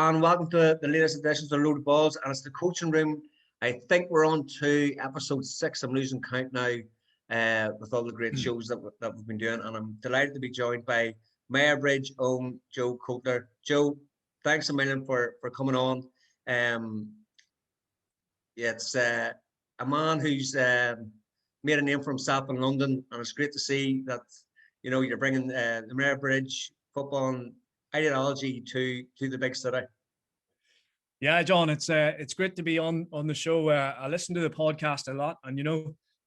and welcome to the latest edition of Loaded Balls, and it's the coaching room. I think we're on to episode 6. I'm losing count now with all the great shows that we've been doing, and I'm delighted to be joined by Mayobridge own Joe Coulter. Joe, thanks a million for coming on. It's a man who's made a name for himself in London, and it's great to see that you're bringing the Mayobridge football and ideology to the big city. Yeah, John, it's great to be on the show. I listen to the podcast a lot, and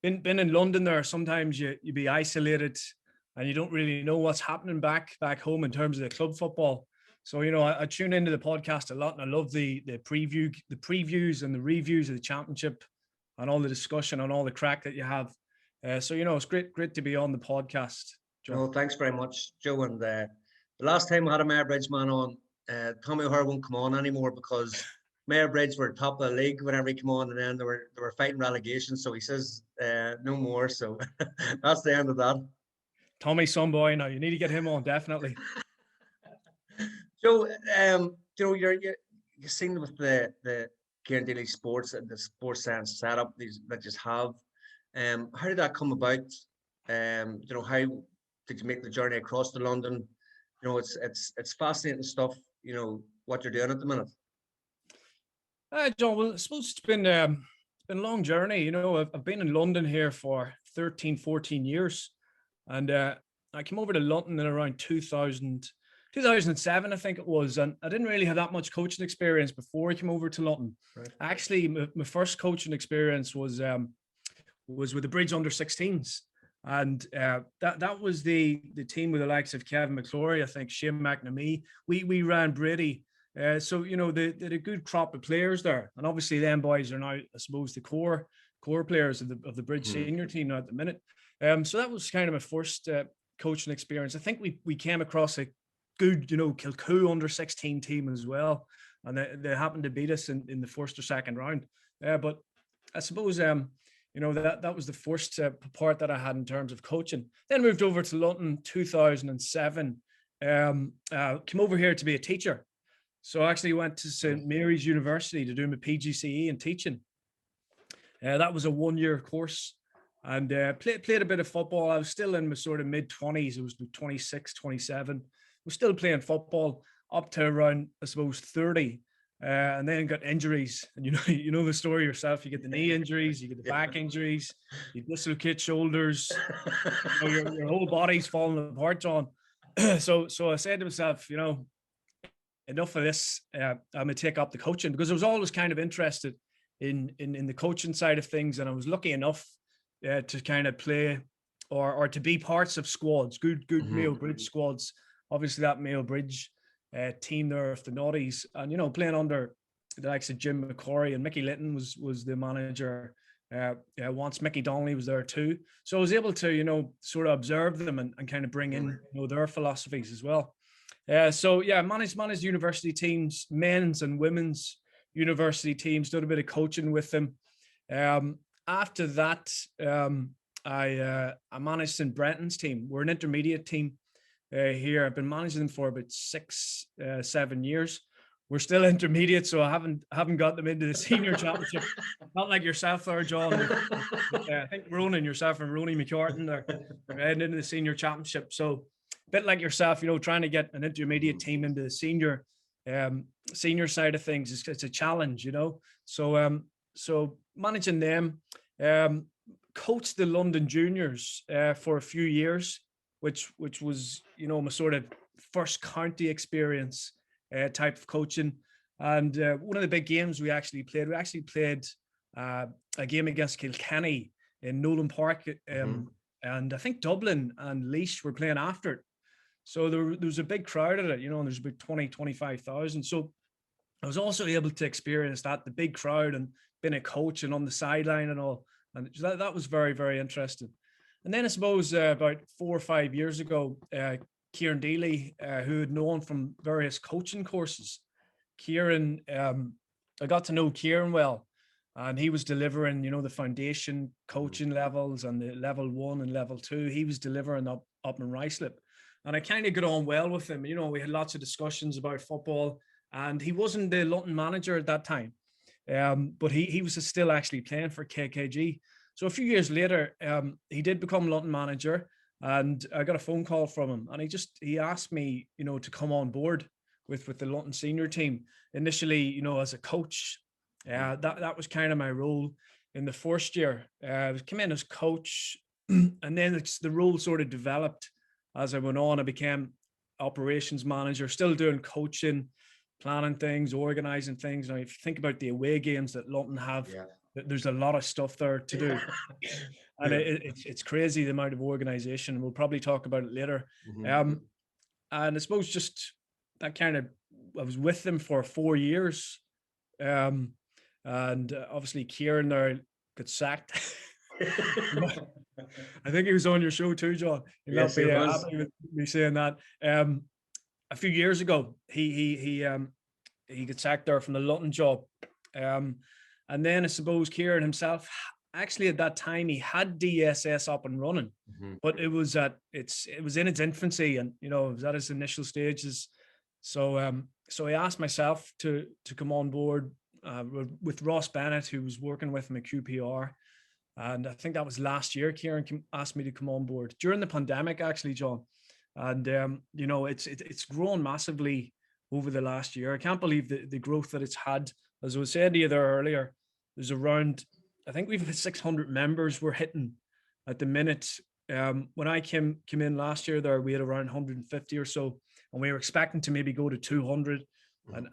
been in London there. Sometimes you be isolated, and you don't really know what's happening back home in terms of the club football. So I tune into the podcast a lot, and I love the previews and the reviews of the championship, and all the discussion and all the crack that you have. So it's great to be on the podcast, John. No, thanks very much, Joe. And the last time we had a Mayobridge man on, Tommy O'Hare won't come on anymore because Mayobridge were top of the league whenever he came on, and then they were fighting relegation. So he says no more. So that's the end of that. Tommy Sunboy, now you need to get him on, definitely. Joe, you're seen with the Deely Sports and the Sports Science setup that you have. How did that come about? How did you make the journey across to London? It's fascinating stuff. What you're doing at the minute. John, well, I suppose it's been a long journey. I've been in London here for 13, 14 years, and I came over to London in around 2007, I think it was, and I didn't really have that much coaching experience before I came over to London. Right. Actually, my first coaching experience was with the Bridge under-16s. And that was the team with the likes of Kevin McClory, I think, Shane McNamee. We ran Brady. So they had a good crop of players there. And obviously them boys are now, I suppose, the core players of the Bridge senior team now at the minute. So that was kind of my first coaching experience. I think we came across a good, Kilcoo under-16 team as well. And they happened to beat us in the first or second round. But I suppose... that was the first part that I had in terms of coaching. Then moved over to London 2007. Came over here to be a teacher. So I actually went to St. Mary's University to do my PGCE in teaching. That was a 1-year course, and played a bit of football. I was still in my sort of mid-20s. It was 26, 27. I was still playing football up to around, I suppose, 30. And then got injuries, and you know the story yourself. You get the knee injuries, you get the back injuries, you dislocate shoulders, your whole body's falling apart, John. So I said to myself, enough of this. I'm gonna take up the coaching, because I was always kind of interested in the coaching side of things, and I was lucky enough to kind of play or to be parts of squads, good Mayobridge squads. Obviously that Mayobridge team there of the Naughties, and playing under the likes of Jim McCrory, and Mickey Litton was the manager. Once Mickey Donnelly was there too, so I was able to sort of observe them and kind of bring in their philosophies as well. Managed university teams, men's and women's university teams, did a bit of coaching with them. After that, I managed St. Brenton's team. We're an intermediate team here. I've been managing them for about 6-7 years. We're still intermediate, so I haven't got them into the senior championship. Not like yourself there, John. I think Ronan, yourself and Ronnie McCartan are heading into the senior championship. So a bit like yourself, trying to get an intermediate team into the senior side of things, it's a challenge, So managing them, coached the London juniors for a few years, which was my sort of first county experience type of coaching. And one of the big games we actually played a game against Kilkenny in Nolan Park, and I think Dublin and Laois were playing after it. So there was a big crowd at it, and there's about 25,000. So I was also able to experience that, the big crowd, and being a coach and on the sideline and all. And that was very, very interesting. And then I suppose about 4 or 5 years ago, Kieran Deely, who had known from various coaching courses. Kieran, I got to know Kieran well, and he was delivering, the foundation coaching levels and the level 1 and level 2. He was delivering up in Ruislip. And I kind of got on well with him. We had lots of discussions about football, and he wasn't the London manager at that time, but he was still actually playing for KKG. So a few years later, he did become London manager, and I got a phone call from him, and he asked me, to come on board with the London senior team initially, as a coach. That was kind of my role in the first year. I came in as coach, and then the role sort of developed as I went on. I became operations manager, still doing coaching, planning things, organizing things. Now, if you think about the away games that London have, there's a lot of stuff there to do. And it's crazy the amount of organization. We'll probably talk about it later. And I suppose just that kind of, I was with them for 4 years. And obviously Kieran there got sacked. I think he was on your show too, John. You'll not be happy with me saying that. A few years ago, he got sacked there from the London job. And then I suppose Kieran himself, actually at that time, he had DSS up and running, but it was in its infancy, and it was at its initial stages. So I asked myself to come on board with Ross Bennett, who was working with him at QPR. And I think that was last year. Kieran asked me to come on board during the pandemic, actually, John. And it's grown massively over the last year. I can't believe the growth that it's had. As I was saying to you there earlier, there's around, I think we've 600 members we're hitting at the minute. When I came in last year, there we had around 150 or so, and we were expecting to maybe go to 200.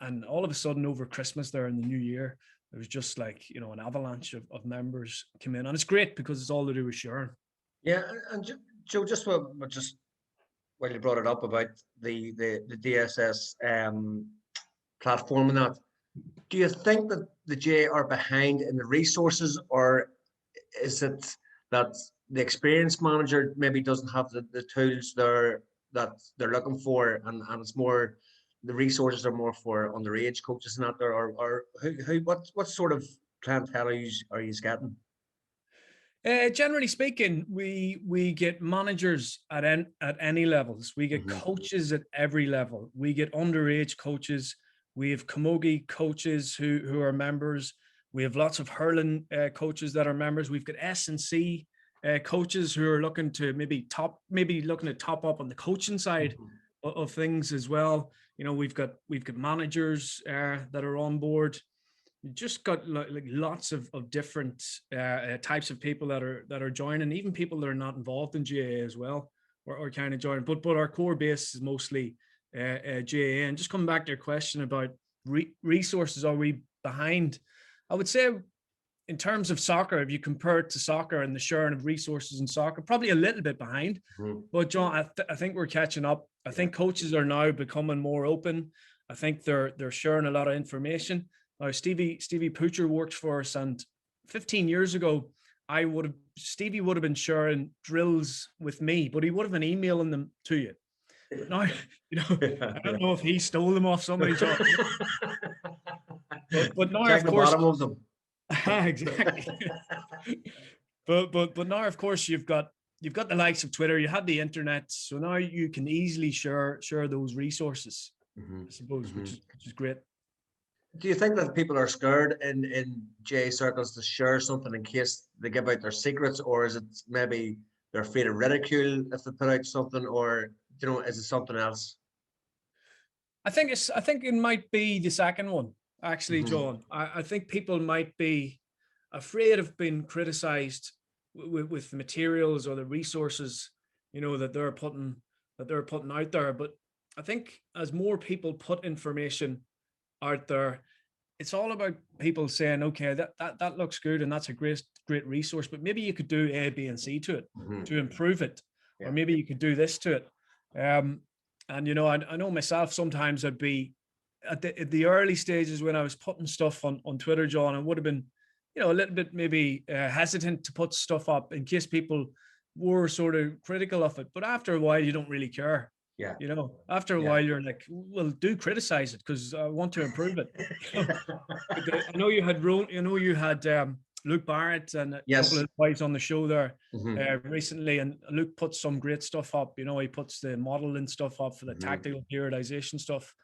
And all of a sudden over Christmas there in the new year, it was just like, an avalanche of members come in. And it's great because it's all to do with sharing. Yeah. And Joe, just while you brought it up about the DSS platform and that, do you think that the GAA are behind in the resources, or is it that the experienced manager maybe doesn't have the tools that they're looking for, and it's more, the resources are more for underage coaches and that there, or what sort of clientele are you getting? Generally speaking, we get managers at any levels. We get coaches at every level. We get underage coaches. We have camogie coaches who are members. We have lots of hurling coaches that are members. We've got S&C coaches who are looking to maybe looking to top up on the coaching side of things as well. We've got managers that are on board. We've just got like lots of different types of people that are joining, even people that are not involved in GAA as well, or kind of joining. But our core base is mostly GAA. And just coming back to your question about resources, are we behind? I would say in terms of soccer, if you compare it to soccer and the sharing of resources in soccer, probably a little bit behind. But John, I think we're catching up. I think coaches are now becoming more open. I think they're sharing a lot of information. Now, Stevie Poocher works for us, and 15 years ago, Stevie would have been sharing drills with me, but he would have been emailing them to you. But now, I don't know if he stole them off somebody, John. but now, check of the course, bottom of them. Exactly. but now, of course, you've got the likes of Twitter. You have the internet, so now you can easily share those resources. I suppose, which is great. Do you think that people are scared in GAA circles to share something in case they give out their secrets, or is it maybe they're afraid of ridicule if they put out something, or is it something else? I think it might be the second one, actually, John. I think people might be afraid of being criticized with the materials or the resources, that they're putting out there. But I think as more people put information out there, it's all about people saying, okay, that looks good and that's a great resource, but maybe you could do A, B, and C to it to improve it, or maybe you could do this to it. And I know myself, sometimes I'd be at the early stages when I was putting stuff on Twitter, John, I would have been a little bit maybe hesitant to put stuff up in case people were sort of critical of it. But after a while, you don't really care. Yeah. After a while, you're like, well, do criticize it because I want to improve it. I know you had Luke Barrett and a couple of guys on the show there recently, and Luke puts some great stuff up. He puts the modeling stuff up for the tactical periodization stuff.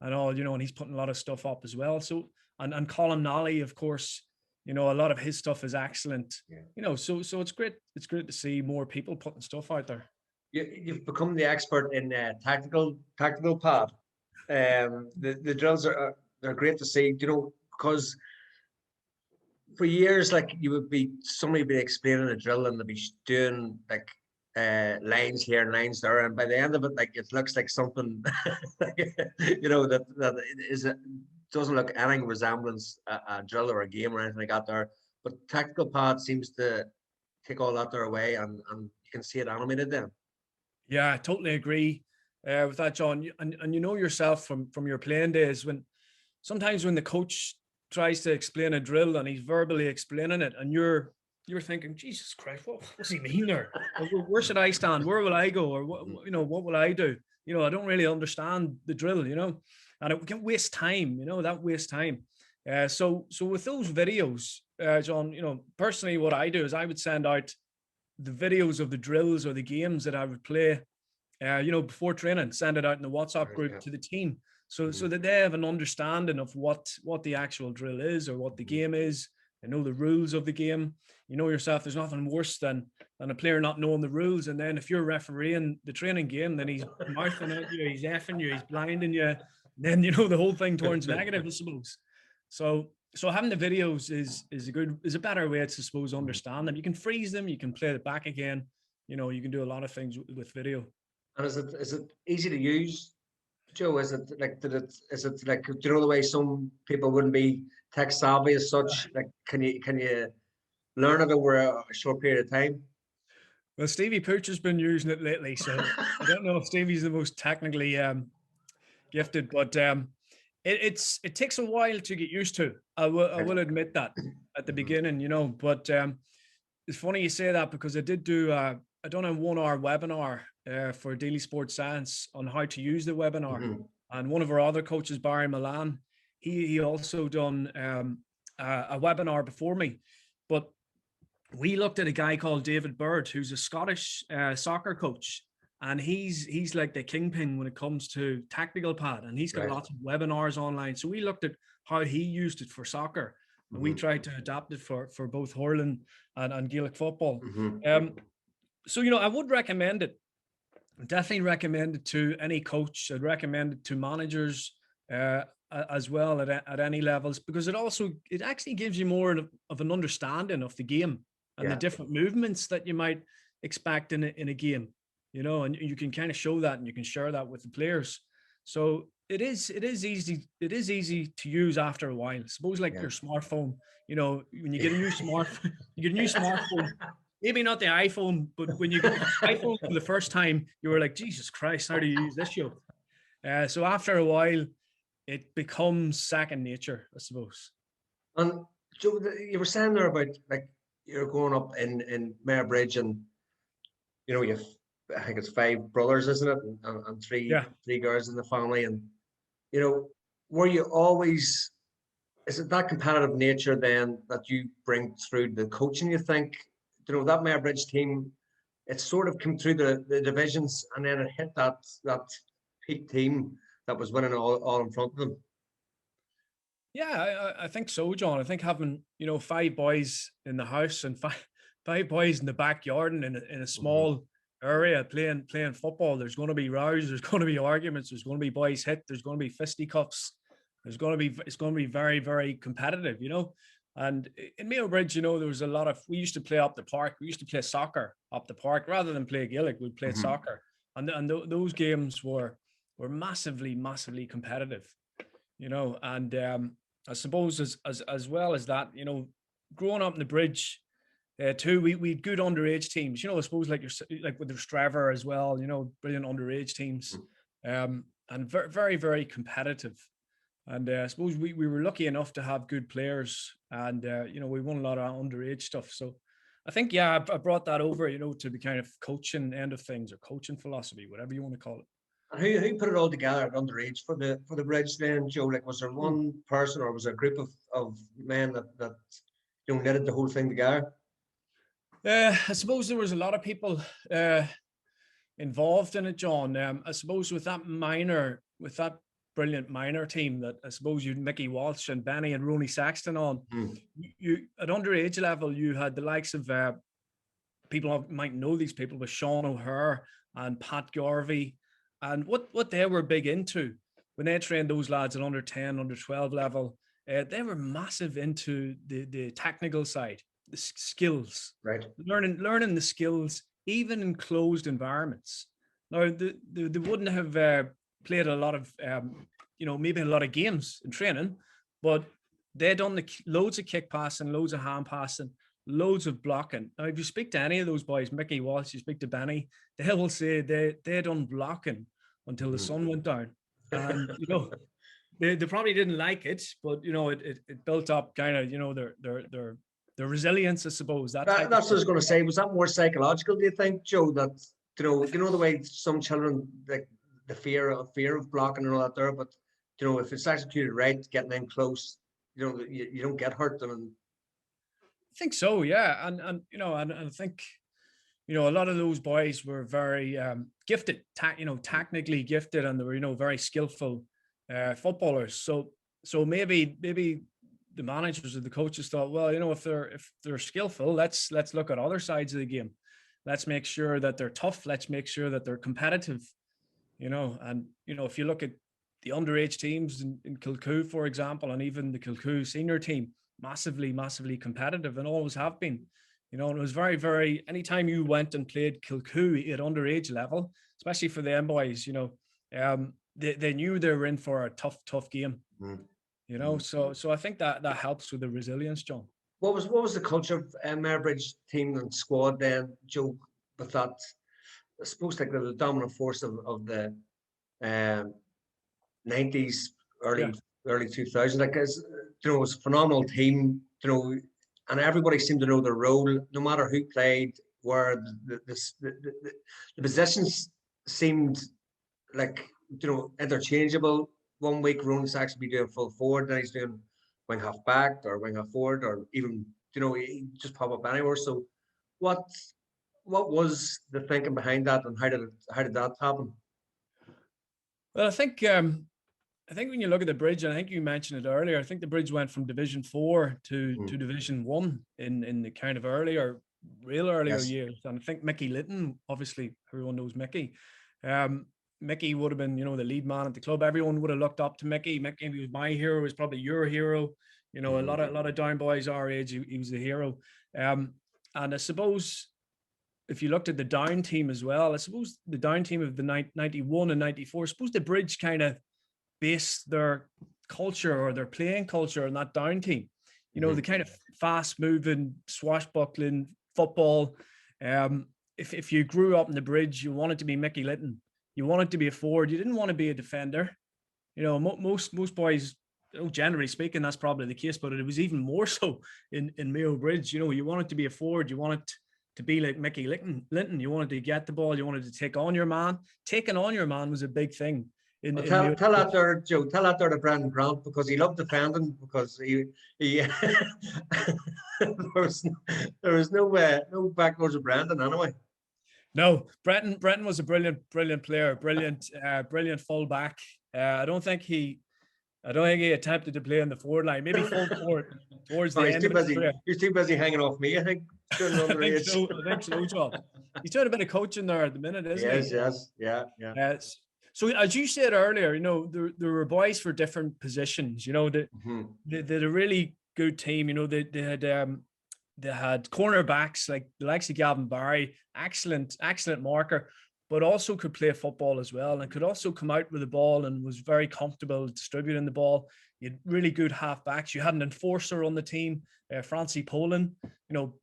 and all, and he's putting a lot of stuff up as well. So, and Colin Nolly, of course, a lot of his stuff is excellent. Yeah. So it's great. It's great to see more people putting stuff out there. You've become the expert in tactical pad. The drills they're great to see, because for years, like somebody would be explaining a drill and they'd be doing like lines here and lines there, and by the end of it, like it looks like something, that doesn't look anything resemblance a drill or a game or anything like that there. But tactical pad seems to take all that there away, and you can see it animated then. Yeah, I totally agree with that, John. And you know yourself from your playing days, when sometimes when the coach tries to explain a drill and he's verbally explaining it, and you're thinking, Jesus Christ, what does he mean there? Where should I stand? Where will I go? Or what will I do? I don't really understand the drill, and it can waste time, that wastes time. So with those videos, John, personally, what I do is I would send out the videos of the drills or the games that I would play, before training, send it out in the WhatsApp group to the team. So that they have an understanding of what the actual drill is or what the game is. They know the rules of the game. You know yourself, there's nothing worse than a player not knowing the rules. And then if you're refereeing the training game, then he's mouthing at you, he's effing you, he's blinding you. And then, the whole thing turns negative, I suppose. So having the videos is a better way to, suppose, understand them. You can freeze them, you can play it back again. You can do a lot of things with video. And is it easy to use, Joe? Is it like do you know the way some people wouldn't be tech savvy as such? Like, can you learn it over a short period of time? Well, Stevie Pooch has been using it lately, so I don't know if Stevie's the most technically gifted, but it takes a while to get used to. I will admit that at the beginning, But it's funny you say that, because I did do I done a 1 hour webinar for Deely Sports Science on how to use the webinar, and one of our other coaches, Barry Milan, he also done a webinar before me, but we looked at a guy called David Bird, who's a Scottish soccer coach. And he's like the kingpin when it comes to tactical pad, and he's got lots of webinars online. So we looked at how he used it for soccer, and we tried to adapt it for both hurling and Gaelic football. So I would recommend it. Definitely recommend it to any coach. I'd recommend it to managers as well at any levels, because it actually gives you more of an understanding of the game and the different movements that you might expect in a game. And you can kind of show that, and you can share that with the players. So it is easy to use after a while. Suppose like your smartphone, when you get a new smartphone, maybe not the iPhone, but when you get the iPhone for the first time, you were like, Jesus Christ, how do you use this show? So after a while, it becomes second nature, I suppose. And Joe, you were saying there about like you're growing up in Mayobridge, and you've, I think it's 5 brothers, isn't it? And three girls in the family. And, were you always, is it that competitive nature then that you bring through the coaching, you think? That Mayobridge team, it sort of came through the divisions, and then it hit that peak team that was winning all in front of them. Yeah, I think so, John. I think having, 5 boys in the house and five boys in the backyard and in a small area playing football, there's going to be rows, there's going to be arguments, there's going to be boys hit, there's going to be fisticuffs, it's going to be very, very competitive, And in Mayobridge, there was a lot of, we used to play up the park. We used to play soccer up the park rather than play Gaelic. We played soccer, and those games were massively, massively competitive, And I suppose as well as that, growing up in the bridge, too, we had good underage teams. I suppose like with the Straver as well. Brilliant underage teams, and very, very, very competitive. And I suppose we were lucky enough to have good players, and we won a lot of underage stuff. So I think I brought that over, to the kind of coaching end of things, or coaching philosophy, whatever you want to call it. And who put it all together at underage for the bridge then, Joe? Like, was there one person, or was there a group of men that knitted the whole thing together? I suppose there was a lot of people involved in it, John. I suppose with that brilliant minor team that I suppose you Mickey Walsh and Benny and Ronnie Saxton on. You at underage level, you had the likes of people might know these people, but Sean O'Hare and Pat Garvey, and what they were big into when they trained those lads at under 10, under 12 level. They were massive into the technical side, the skills, right? Learning the skills, even in closed environments. Now, they wouldn't have played a lot of, maybe a lot of games in training, but they done loads of kick passing, loads of hand passing, loads of blocking. Now, if you speak to any of those boys, Mickey Walsh, you speak to Benny, they will say they done blocking until the sun went down, and they probably didn't like it, but it built up kind of their resilience, I suppose. That's what I was going to say. Was that more psychological? Do you think, Joe? That the way some children, like the fear of blocking and all that there, but if it's executed right, getting in close, you don't get hurt. And I think so, yeah, and I think a lot of those boys were very gifted, technically gifted, and they were very skillful footballers. So maybe the managers or the coaches thought, well, if they're skillful, let's look at other sides of the game. Let's make sure that they're tough. Let's make sure that they're competitive. And if you look at the underage teams in Kilcoo, for example, and even the Kilcoo senior team, massively competitive and always have been. And it was very, very, anytime you went and played Kilcoo at underage level, especially for the boys, they knew they were in for a tough game. So I think that helps with the resilience, John. What was the culture of Mayobridge team and squad then, Joe, with that? I suppose like the dominant force of the 90s, early 2000s. Like, it was a phenomenal team, and everybody seemed to know their role, no matter who played, where the positions seemed like, interchangeable. 1 week, Ron's actually be doing full forward, then he's doing wing half back or wing half forward, or even, he just pop up anywhere. So what was the thinking behind that, and how did that happen? Well, I think when you look at the Bridge, and I think you mentioned it earlier, I think the Bridge went from Division 4 to Division 1 in the kind of earlier Yes. years. And I think Mickey Litton, obviously everyone knows Mickey. Mickey would have been, the lead man at the club. Everyone would have looked up to Mickey. Mickey was my hero, was probably your hero. A lot of down boys our age, he was the hero. And I suppose if you looked at the down team as well, I suppose the down team of the 91 and 94, I suppose the Bridge kind of based their culture or their playing culture on that down team. The kind of fast moving, swashbuckling football. If you grew up in the Bridge, you wanted to be Mickey Litton. You wanted to be a forward. You didn't want to be a defender. Most boys, generally speaking, that's probably the case, but it was even more so in Mayobridge. You wanted to be a forward. You wanted to be like Mickey Litton. You wanted to get the ball. You wanted to take on your man. Taking on your man was a big thing. Tell that there, Joe. Tell that there to Brendan Grant, because he loved defending, because he there was no backwards of Brendan anyway. No, Brenton was a brilliant player, brilliant fullback. I don't think he attempted to play on the forward line. Maybe full forward towards the end of his career. He's too busy hanging off me, I think. I think so, John. He's doing a bit of coaching there at the minute, isn't he? Yes, yeah. So as you said earlier, there were boys for different positions. They had a really good team. They had cornerbacks like the likes of Gavin Barry, excellent marker, but also could play football as well, and could also come out with the ball and was very comfortable distributing the ball. You had really good halfbacks. You had an enforcer on the team, Francie Poland,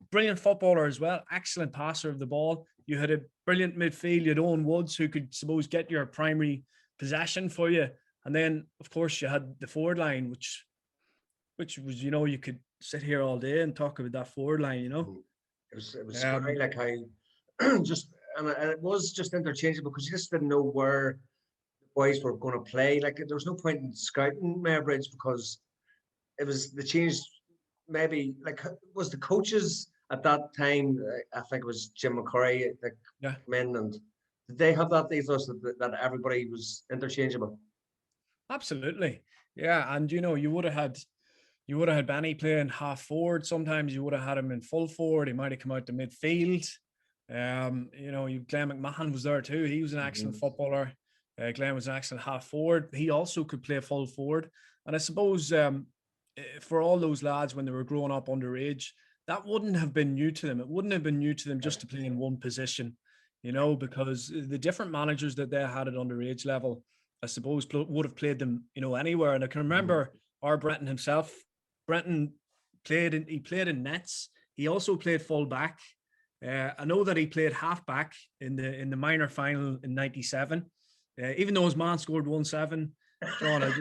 brilliant footballer as well, excellent passer of the ball. You had a brilliant midfield. You had Owen Woods, who could get your primary possession for you. And then, of course, you had the forward line, which was, you could sit here all day and talk about that forward line, It was scary, like how and it was just interchangeable, because you just didn't know where the boys were going to play. Like, there was no point in scouting Mayobridge, because it was the change. Maybe was the coaches at that time, I think it was Jim McCurry, men, and did they have that ethos that everybody was interchangeable? Absolutely. Yeah. And, you would have had Benny playing half forward. Sometimes you would have had him in full forward. He might have come out to midfield. Glenn McMahon was there too. He was an excellent footballer. Glenn was an excellent half forward. He also could play full forward. And I suppose for all those lads when they were growing up underage, that wouldn't have been new to them. It wouldn't have been new to them just to play in one position, because the different managers that they had at underage level, I suppose, would have played them, anywhere. And I can remember our Brenton himself. Brenton he played in nets. He also played full back. I know that he played half back in the minor final in '97. Even though his man scored 1-7, John, I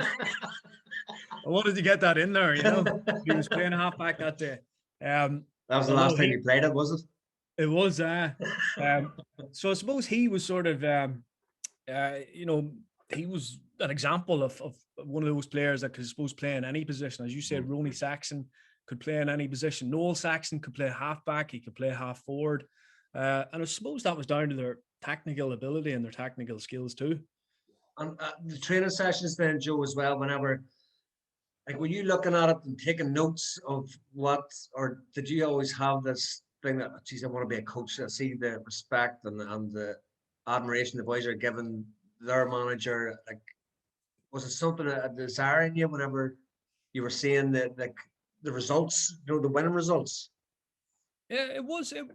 wanted to get that in there. He was playing half back that day. That was the last time you played it, was it? It was. So I suppose he was sort of, he was an example of one of those players that could, suppose, play in any position. As you said, Ronnie Saxon could play in any position. Noel Saxon could play half back. He could play half forward. And I suppose that was down to their technical ability and their technical skills too. And the training sessions then, Joe, as well, were you looking at it and taking notes of what, or did you always have this thing that, geez, I want to be a coach? I see the respect and the admiration the boys are giving their manager. Was it something, a desire in you whenever you were seeing the results, the winning results? Yeah, it wasn't,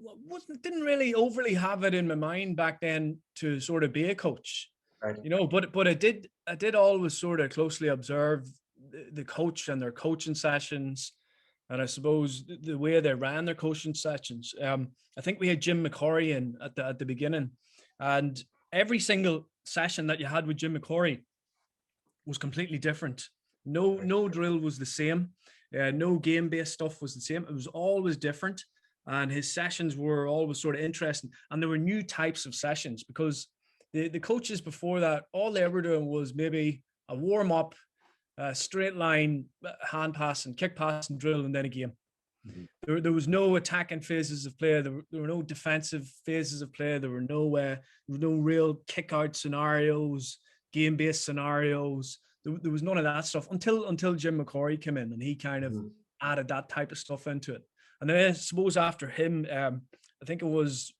didn't really overly have it in my mind back then to sort of be a coach, right. But I did always sort of closely observe the coach and their coaching sessions. And I suppose the way they ran their coaching sessions. I think we had Jim McCorry in at the beginning, and every single session that you had with Jim McCorry was completely different. No drill was the same. No game-based stuff was the same. It was always different. And his sessions were always sort of interesting. And there were new types of sessions because the coaches before that, all they were doing was maybe a warm-up, straight line, hand pass and kick pass and drill, and then a game. Mm-hmm. There was no attacking phases of play. There were no defensive phases of play. There were no real kick-out scenarios, game-based scenarios. There was none of that stuff until Jim McCorry came in and he kind of added that type of stuff into it. And then I suppose after him, I think it was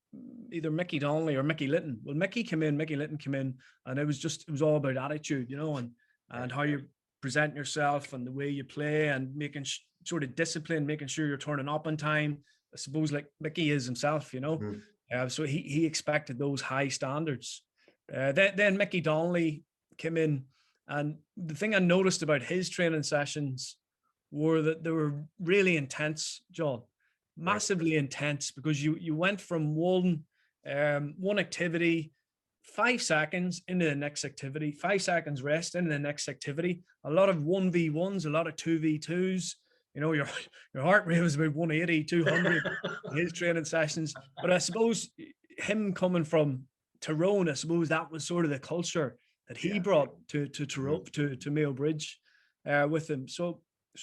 either Mickey Donnelly or Mickey Litton. Well, Mickey Litton came in, and it was all about attitude, and how you present yourself and the way you play and making sort of discipline, making sure you're turning up on time. I suppose like Mickey is himself, so he expected those high standards. Then Mickey Donnelly came in, and the thing I noticed about his training sessions were that they were really intense, John, massively intense, because you went from one activity, 5 seconds into the next activity, 5 seconds rest into the next activity, a lot of 1v1s, a lot of 2v2s. Your heart rate was about 180, 200 in his training sessions. But I suppose him coming from Tyrone, I suppose that was sort of the culture that he brought to Tyrone, to Mayobridge with him. So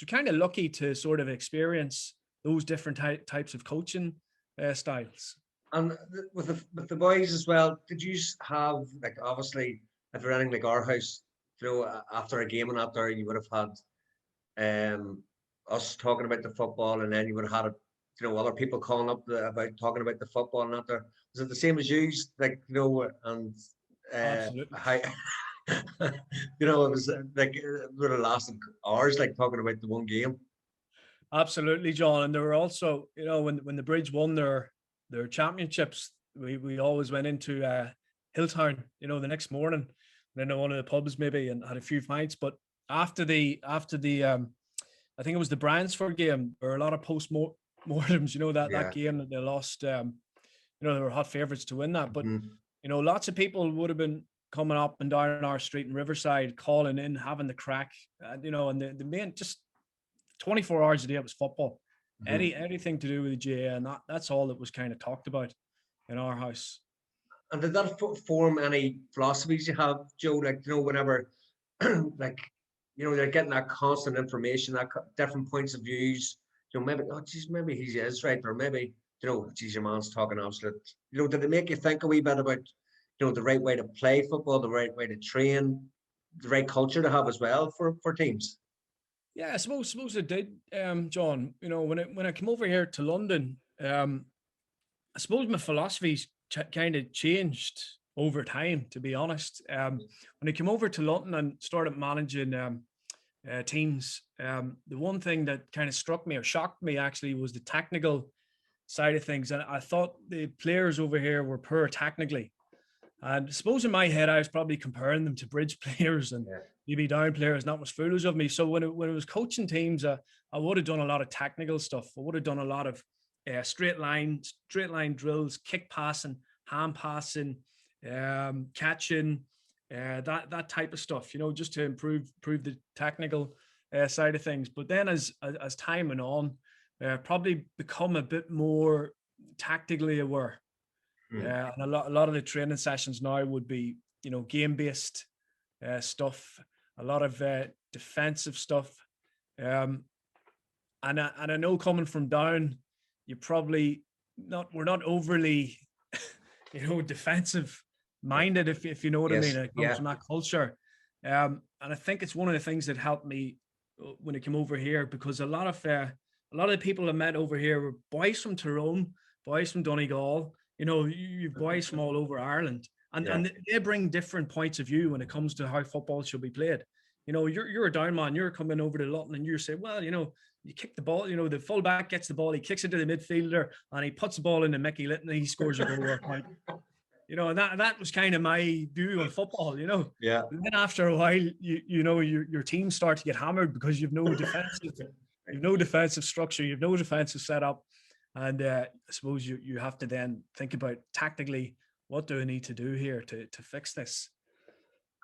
kind of lucky to sort of experience those different types of coaching styles. And with the boys as well, did you have, obviously, if you're anything like our house, after a game and after, you would have had us talking about the football, and then you would have had other people calling up about talking about the football and after. Was it the same as you? And absolutely. It was it would have lasted hours, talking about the one game. Absolutely, John. And there were also, when the Bridge won their championships, we always went into Hilltown, the next morning, then to one of the pubs maybe, and had a few pints. But after the I think it was the Bransford game, there were a lot of post-mortems, that game that they lost. They were hot favourites to win that. But, lots of people would have been coming up and down our street in Riverside, calling in, having the crack, and the main, just 24 hours a day, it was football. Anything to do with the GAA, and that's all that was kind of talked about in our house. And did that form any philosophies you have, Joe? Whenever, they're getting that constant information, that different points of views. Maybe, maybe he is right, or maybe, your man's talking absolute. Did it make you think a wee bit about, the right way to play football, the right way to train? the right culture to have as well for teams. Yeah, I suppose it did, John. You know, when I came over here to London, I suppose my philosophies kind of changed over time. To be honest, when I came over to London and started managing teams, the one thing that kind of struck me or shocked me actually was the technical side of things, and I thought the players over here were poor technically. And I suppose in my head, I was probably comparing them to bridge players and Yeah. maybe down players, and that was foolish of me. So when I was coaching teams, I would have done a lot of technical stuff. I would have done a lot of straight line drills, kick passing, hand passing, catching, that type of stuff. You know, just to improve the technical side of things. But then as time went on, probably become a bit more tactically aware. And a lot of the training sessions now would be, you know, game based stuff, a lot of defensive stuff. Um, and I know coming from down, you probably not we're not overly, you know, defensive minded, if you know what I mean. Yes. It comes Yeah. from that culture. And I think it's one of the things that helped me when I came over here, because a lot of the people I met over here were boys from Tyrone, boys from Donegal. You know, you've boys from all over Ireland, and Yeah. they bring different points of view when it comes to how football should be played. You know, you're a down man, you're coming over to London, and you're saying, well, you know, you kick the ball, you know, the fullback gets the ball, he kicks it to the midfielder, and he puts the ball into Mickey Litton, and he scores a goal or a point. You know, and that was kind of my view on football, you know. Yeah. And then after a while, you know, your team starts to get hammered because you've no defensive structure, you've no defensive setup. And I suppose you have to then think about tactically, what do I need to do here to fix this?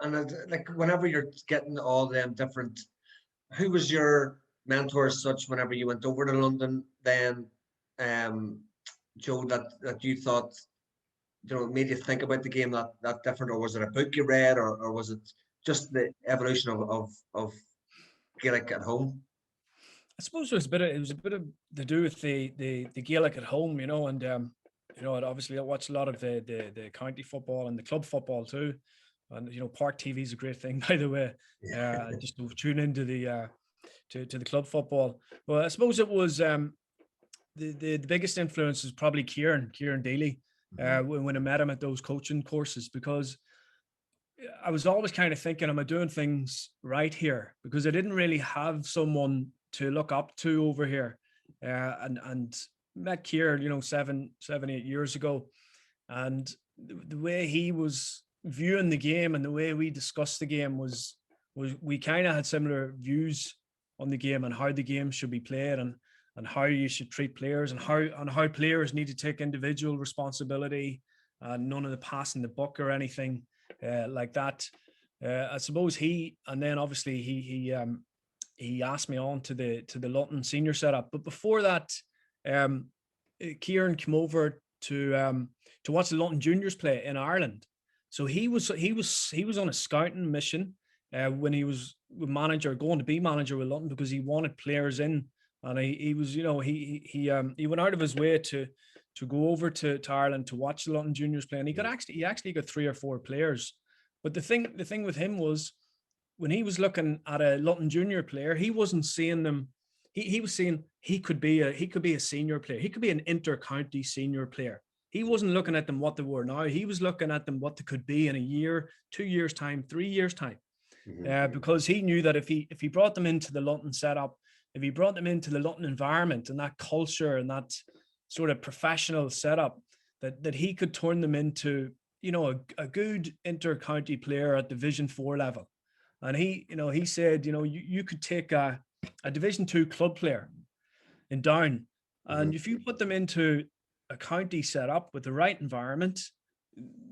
And like whenever you're getting all them different, who was your mentor as such whenever you went over to London then, um, Joe, that you thought, you know, made you think about the game that different, or was it a book you read, or was it just the evolution of Gaelic at home? I suppose it was a bit of to do with the Gaelic at home, you know, and you know, obviously I watched a lot of the county football and the club football too, and you know, Park TV is a great thing, by the way. Just to tune into the to the club football. Well, I suppose it was the biggest influence is probably Kieran Deely, when I met him at those coaching courses, because I was always kind of thinking, am I doing things right here? Because I didn't really have someone to look up to over here. And met Kieran, you know, 8 years ago. And the way he was viewing the game and the way we discussed the game was we kind of had similar views on the game and how the game should be played, and how you should treat players, and how players need to take individual responsibility, none of the passing the buck or anything like that. I suppose and then obviously he asked me on to the London senior setup. But before that, Kieran came over to watch the London juniors play in Ireland. So he was on a scouting mission when he was going to be manager with London, because he wanted players in, and he was, you know, he went out of his way to go over to Ireland to watch the London juniors play, and he actually got 3 or 4 players. But the thing with him was, when he was looking at a London junior player, he wasn't seeing them. He was saying he could be a senior player. He could be an inter-county senior player. He wasn't looking at them what they were now. He was looking at them what they could be in a year, 2 years time, 3 years time. Because he knew that if he brought them into the London setup, if he brought them into the London environment and that culture and that sort of professional setup, that he could turn them into, you know, a good inter-county player at Division 4 level. And he said, you know, you could take a Division 2 club player in Down, and if you put them into a county setup with the right environment,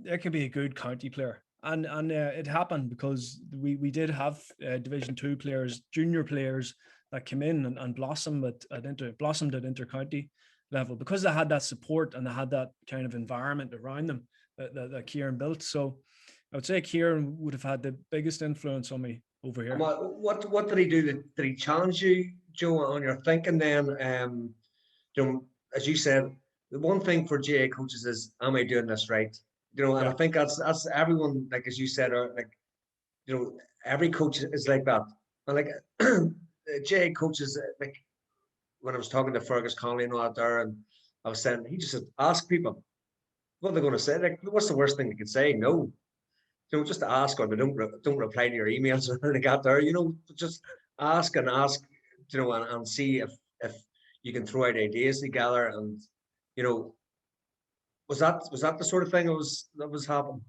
there could be a good county player. And it happened, because we did have Division 2 players, junior players that came in and blossomed at inter-county level, because they had that support and they had that kind of environment around them that Kieran built. So I would say Kieran would have had the biggest influence on me over here. What did he do? Did he challenge you, Joe, on your thinking then? You know, as you said, the one thing for GAA coaches is, am I doing this right? You know, and I think that's everyone, like as you said, like, you know, every coach is like that. And like GAA coaches, like when I was talking to Fergus Connolly and all that there, and I was saying, he just said, ask people what they're going to say. Like, what's the worst thing they can say? No. Just ask, or they don't reply to your emails or anything like that there. Just ask and ask, and see if you can throw out ideas together. And you know, was that the sort of thing that was happening?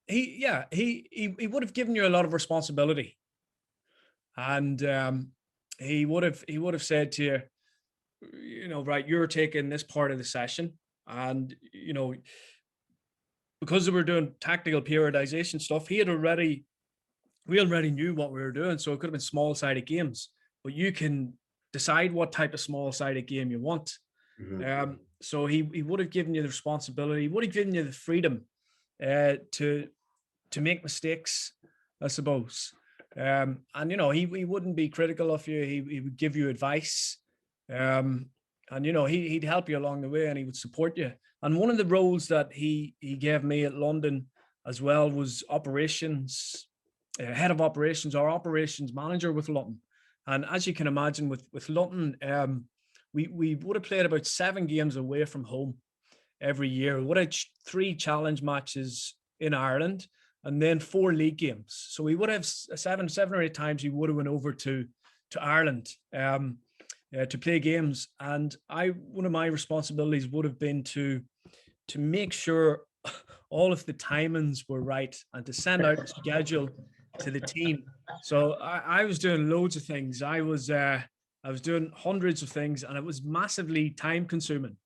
He would have given you a lot of responsibility, and he would have said to you, right, you're taking this part of the session, and because we were doing tactical periodization stuff, we already knew what we were doing, so it could have been small-sided games, but you can decide what type of small-sided game you want. Mm-hmm. So he would have given you the responsibility, he would have given you the freedom to make mistakes, I suppose. And he wouldn't be critical of you. He would give you advice, and he'd help you along the way, and he would support you. And one of the roles that he gave me at London as well was operations, head of operations or operations manager with London. And as you can imagine, with London, we would have played about 7 games away from home every year. We would have 3 challenge matches in Ireland, and then 4 league games. So we would have 7 or 8 times we would have went over to Ireland to play games. And one of my responsibilities would have been to make sure all of the timings were right and to send out a schedule to the team. So I was doing loads of things. I was doing hundreds of things, and it was massively time consuming.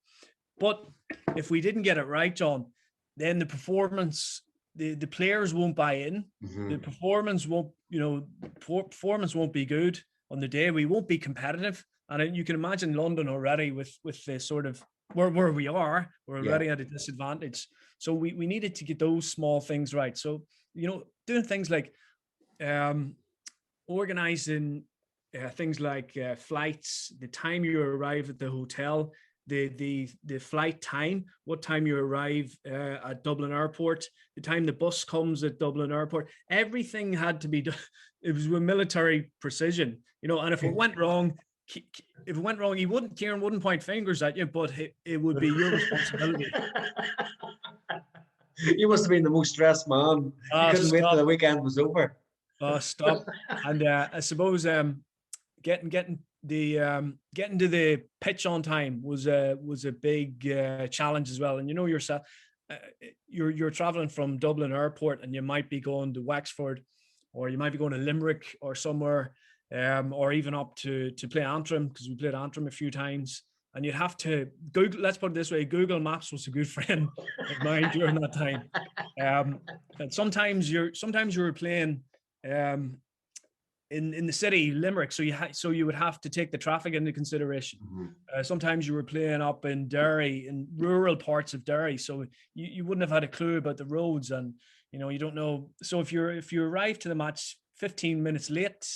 But if we didn't get it right, John, then the performance, the players won't buy in. Mm-hmm. The performance won't be good on the day. We won't be competitive. And you can imagine London already with the sort of where we are, we're already at a disadvantage. So we needed to get those small things right. So, doing things like organizing things like flights, the time you arrive at the hotel, the flight time, what time you arrive at Dublin Airport, the time the bus comes at Dublin Airport, everything had to be done. It was with military precision, and if it went wrong, Kieran wouldn't point fingers at you, but it would be your responsibility. You must have been the most stressed man. You couldn't wait till the weekend was over. Stop. And I suppose getting to the pitch on time was a big challenge as well. And yourself, you're traveling from Dublin Airport, and you might be going to Wexford, or you might be going to Limerick or somewhere, or even up to play Antrim, because we played Antrim a few times. And you'd have to Google. Let's put it this way: Google Maps was a good friend of mine during that time. And sometimes you were playing in the city, Limerick, so you would have to take the traffic into consideration. Mm-hmm. Sometimes you were playing up in Derry, in rural parts of Derry, so you wouldn't have had a clue about the roads, and you don't know. So if you arrive to the match 15 minutes late,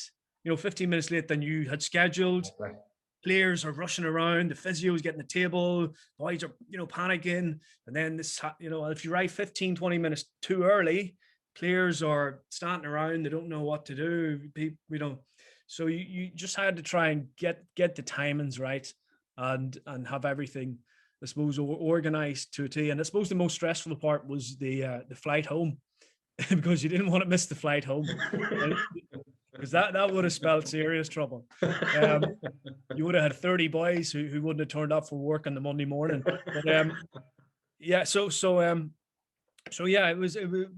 15 minutes late than you had scheduled. Right. Players are rushing around, the physio's getting the table, boys are panicking, and then if you arrive 15-20 minutes too early, players are standing around, they don't know what to do. So you just had to try and get the timings right, and have everything, I suppose, organized to a T. And I suppose the most stressful part was the flight home, because you didn't want to miss the flight home. Because that would have spelled serious trouble. You would have had 30 boys who wouldn't have turned up for work on the Monday morning. But there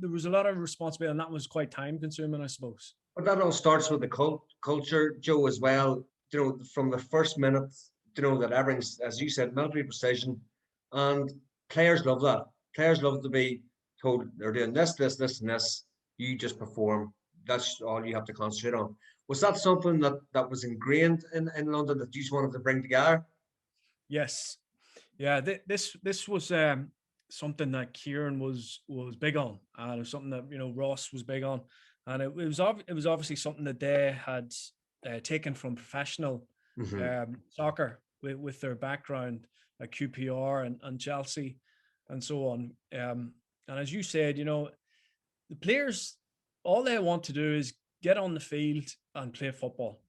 was a lot of responsibility, and that was quite time consuming, I suppose. But that all starts with the culture, Joe, as well. From the first minute, that everything's, as you said, military precision, and players love that. Players love to be told they're doing this, and this. You just perform. That's all you have to concentrate on. Was that something that was ingrained in London that you just wanted to bring together? Yes. Yeah, this was something that Kieran was big on, and it was something that Ross was big on, and it was obviously something that they had taken from professional soccer with their background at QPR and Chelsea and so on. And as you said, the players all they want to do is get on the field and play football.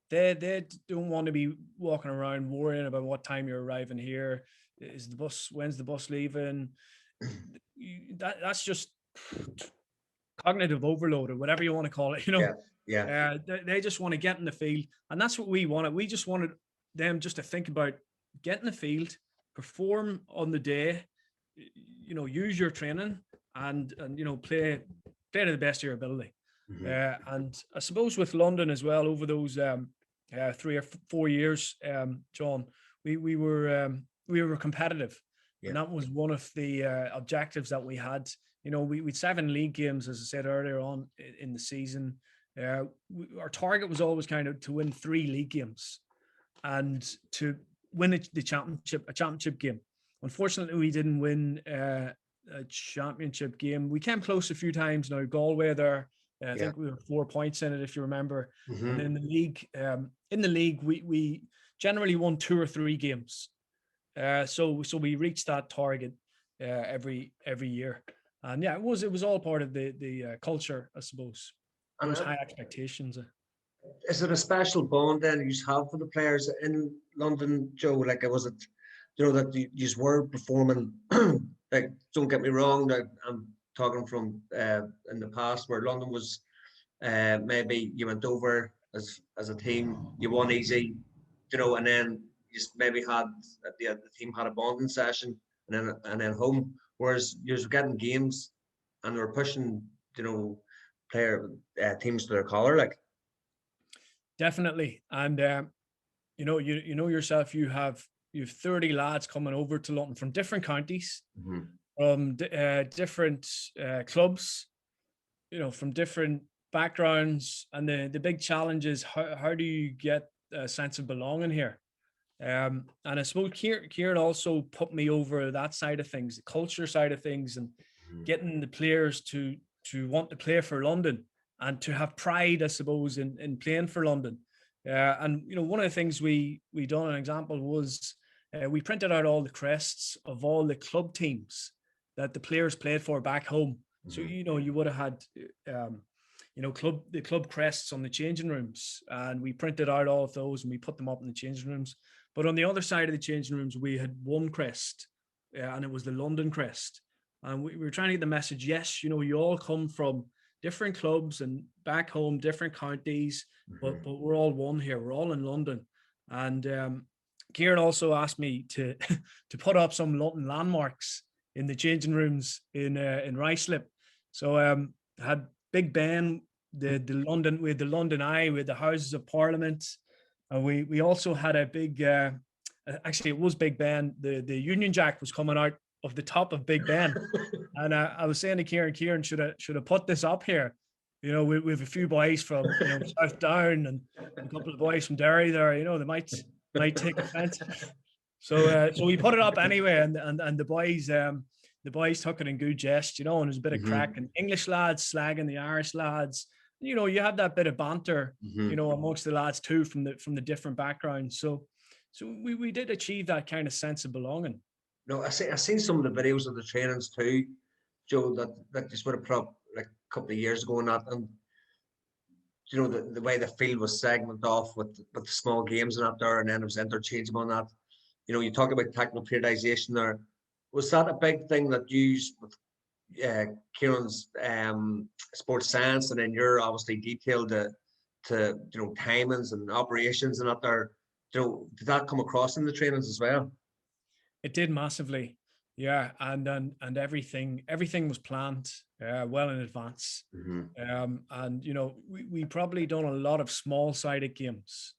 They don't want to be walking around worrying about what time you're arriving here. Is the bus, when's the bus leaving? That's just cognitive overload, or whatever you want to call it. Yeah. They just want to get in the field, and that's what we wanted. We just wanted them just to think about get in the field, perform on the day, use your training, and play to the best of your ability. And I suppose with London as well, over those 3 or 4 years, John, we were competitive, and that was one of the objectives that we had. We'd 7 league games, as I said earlier on in the season. Our target was always kind of to win 3 league games and to win a championship game. Unfortunately, we didn't win a championship game. We came close a few times. Now Galway there, I think we were 4 points in it, if you remember. And in the league, we generally won 2 or 3 games. So we reached that target every year. And it was all part of the culture, I suppose. Those high expectations. Is it a special bond then you have for the players in London, Joe? Like, was it, that you were performing? Like, don't get me wrong, I'm talking from in the past where London was maybe you went over as a team, you won easy, and then you maybe had the team had a bonding session and then home. Whereas you were getting games and they were pushing, player teams to their collar, like. Definitely. And you know yourself, you have 30 lads coming over to London from different counties, from different clubs, from different backgrounds. And the big challenge is how do you get a sense of belonging here? And I suppose Kieran also put me over that side of things, the culture side of things, and getting the players to want to play for London and to have pride, I suppose, in playing for London. And one of the things we done an example was we printed out all the crests of all the club teams that the players played for back home. So you would have had the club crests on the changing rooms, and we printed out all of those and we put them up in the changing rooms. But on the other side of the changing rooms, we had one crest, and it was the London crest. And we were trying to get the message, yes, you all come from different clubs and back home, different counties, but we're all one here. We're all in London. And Kieran also asked me to put up some London landmarks in the changing rooms in Ruislip. So I had Big Ben, we had the London Eye, we had the Houses of Parliament, and we also had a big, actually it was Big Ben, the Union Jack was coming out of the top of Big Ben. And I was saying to Kieran should have put this up here. We have a few boys from South Down and a couple of boys from Derry there. They might take offence. So we put it up anyway, and the boys took it in good jest, and there's a bit of crack, and English lads slagging the Irish lads. You have that bit of banter, amongst the lads too from the different backgrounds. So we did achieve that kind of sense of belonging. No, I seen some of the videos of the trainings too, Joe, that just would have put up like a couple of years ago, and that, and the way the field was segmented off with the small games and that there, and then it was interchangeable on that. You talk about technical periodization there. Was that a big thing that you used with Kieran's sports science, and then you're obviously detailed to timings and operations and that there? Did that come across in the trainings as well? It did massively, yeah, and everything was planned well in advance. And we probably done a lot of small-sided games.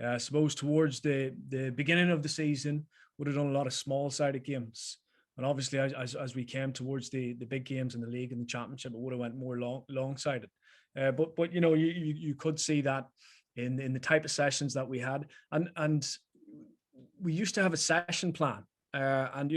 I suppose towards the beginning of the season, would have done a lot of small-sided games, and obviously as we came towards the big games in the league and the championship, it would have went more long-sided. But you could see that in the type of sessions that we had, and we used to have a session plan. And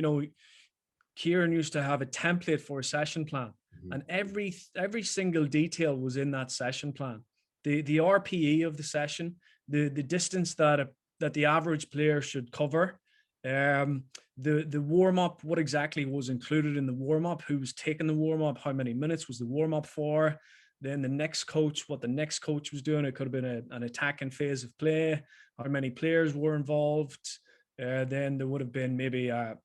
Kieran used to have a template for a session plan, and every single detail was in that session plan. The RPE of the session, the distance that the average player should cover, the warm up, what exactly was included in the warm up, who was taking the warm up, how many minutes was the warm up for, then the next coach, what the next coach was doing. It could have been an attacking phase of play, how many players were involved. Then there would have been maybe a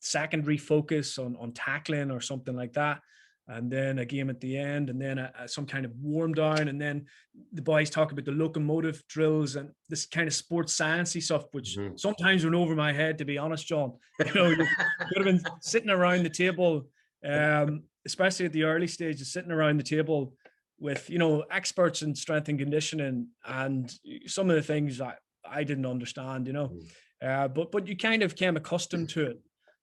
secondary focus on tackling or something like that. And then a game at the end, and then some kind of warm down. And then the boys talk about the locomotive drills and this kind of sports sciencey stuff, which sometimes went over my head, to be honest, John. You know, you could have been sitting around the table, especially at the early stages, sitting around the table with, you know, experts in strength and conditioning, and some of the things that I didn't understand, you know, but you kind of came accustomed to it.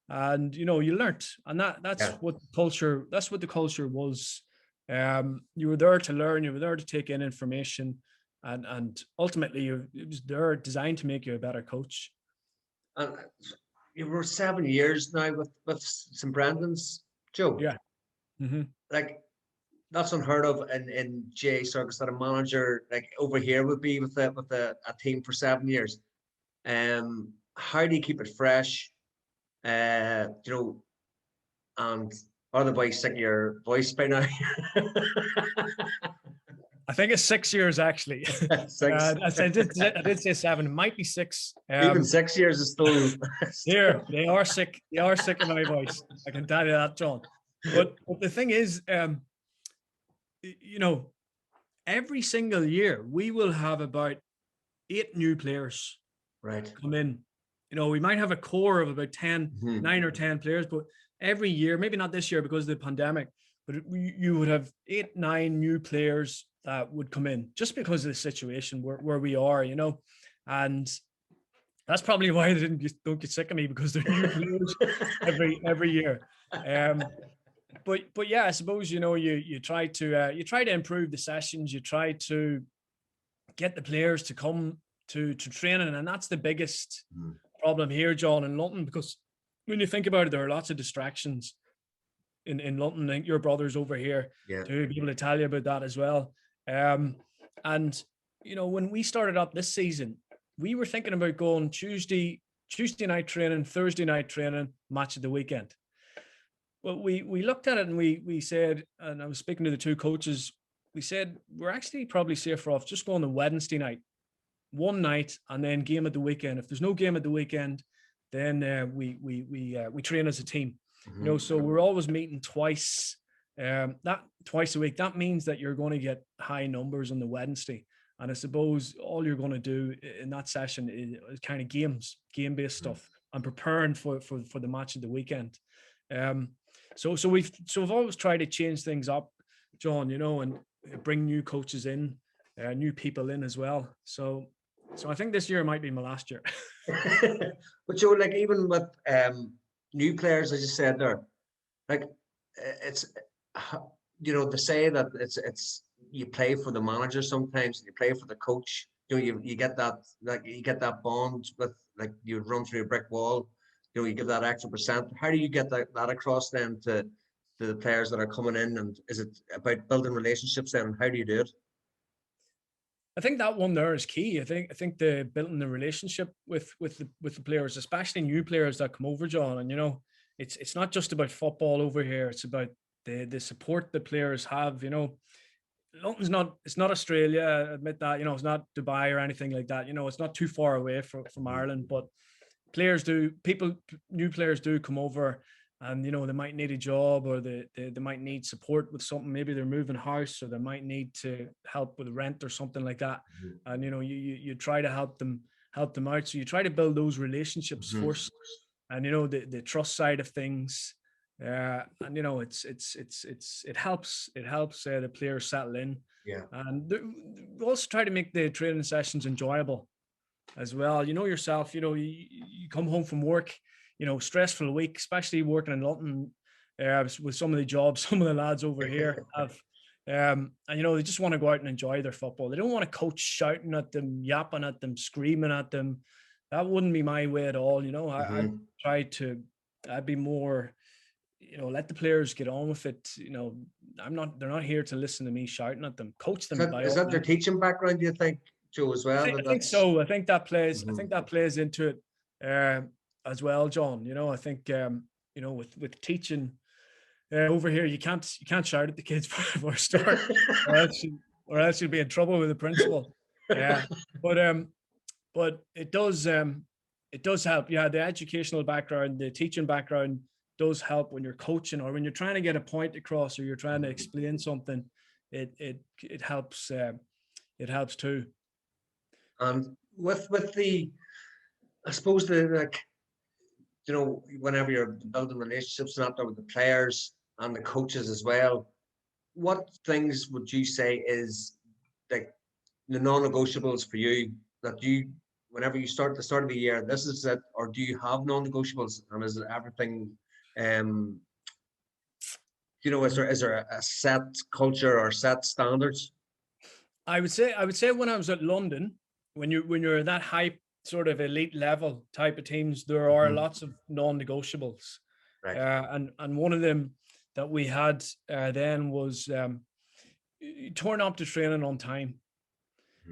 And you know, you learnt, and that's what the culture was. You were there to learn, you were there to take in information, and ultimately it was there designed to make you a better coach. And you were 7 years now with St. Brendan's, Joe. Yeah. Like, that's unheard of in GAA circus, that a manager like over here would be with a team for 7 years. How do you keep it fresh? You know, and are the boys sick of your voice by now? I think it's 6 years, actually. 6. I did say 7. It might be 6. Even 6 years is still. Here, they are sick. They are sick of my voice. I can tell you that, John. But the thing is, you know, every single year we will have about 8 new players come in. You know, we might have a core of about 9 or 10 players, but every year, maybe not this year because of the pandemic, but you would have 8, 9 new players that would come in just because of the situation where we are, you know. And that's probably why they don't get sick of me, because they're new players every year. But yeah, I suppose, you know, you try to improve the sessions, you try to get the players to come to training, and that's the biggest problem here, John, in London, because when you think about it, there are lots of distractions in London. I think your brother's over here to be able to tell you about that as well. And you know, when we started up this season, we were thinking about going Tuesday night training, Thursday night training, match of the weekend. But we looked at it and we said, and I was speaking to the 2 coaches, we said we're actually probably safer off just going to Wednesday night, one night, and then game at the weekend. If there's no game at the weekend, then we train as a team. You know, so we're always meeting twice a week. That means that you're going to get high numbers on the Wednesday, and I suppose all you're going to do in that session is kind of game-based stuff, and preparing for the match of the weekend. So we've always tried to change things up, John, you know, and bring new coaches in, new people in as well. So I think this year might be my last year. But Joe, like, even with new players, as you said there, like, it's, you know, to say that it's you play for the manager sometimes, you play for the coach. You know, you get that, like, you get that bond with, like, you run through a brick wall. You know, you give that extra percent. How do you get that across then to the players that are coming in? And is it about building relationships then? And how do you do it? I think that one there is key. I think the building the relationship with the players, especially new players that come over, John. And you know, it's not just about football over here. It's about the support the players have. You know, London's it's not Australia. I admit that. You know, it's not Dubai or anything like that. You know, it's not too far away from Ireland. But new players do come over, and you know, they might need a job, or they might need support with something. Maybe they're moving house, or they might need to help with rent or something like that. And you know, you try to help them out. So you try to build those relationships first, and you know, the trust side of things. And you know, it helps the players settle in. And we also try to make the training sessions enjoyable as well. You know yourself, you know, you come home from work, you know, stressful week, especially working in London, with some of the jobs some of the lads over here have. And you know, they just want to go out and enjoy their football. They don't want a coach shouting at them, yapping at them, screaming at them. That wouldn't be my way at all. You know, I'd be more, you know, let the players get on with it. You know, they're not here to listen to me shouting at them. Coach them. Is that their teaching background, do you think, Joe, as well? I think so. I think that plays into it as well, John. You know, I think you know, with teaching, over here you can't shout at the kids before start, or else you'll be in trouble with the principal. Yeah, but it does help. Yeah, the educational background, the teaching background does help when you're coaching or when you're trying to get a point across or you're trying to explain something. It helps. It helps too. And with the, I suppose the, like, you know, whenever you're building relationships and that with the players and the coaches as well, what things would you say is like the non-negotiables for you that you, whenever you start the start of the year, this is it, or do you have non-negotiables, and is it everything, you know, is there a set culture or set standards? I would say when I was at London, when you're that high sort of elite level type of teams, there are lots of non-negotiables. Right. And one of them that we had then was turn up to training on time.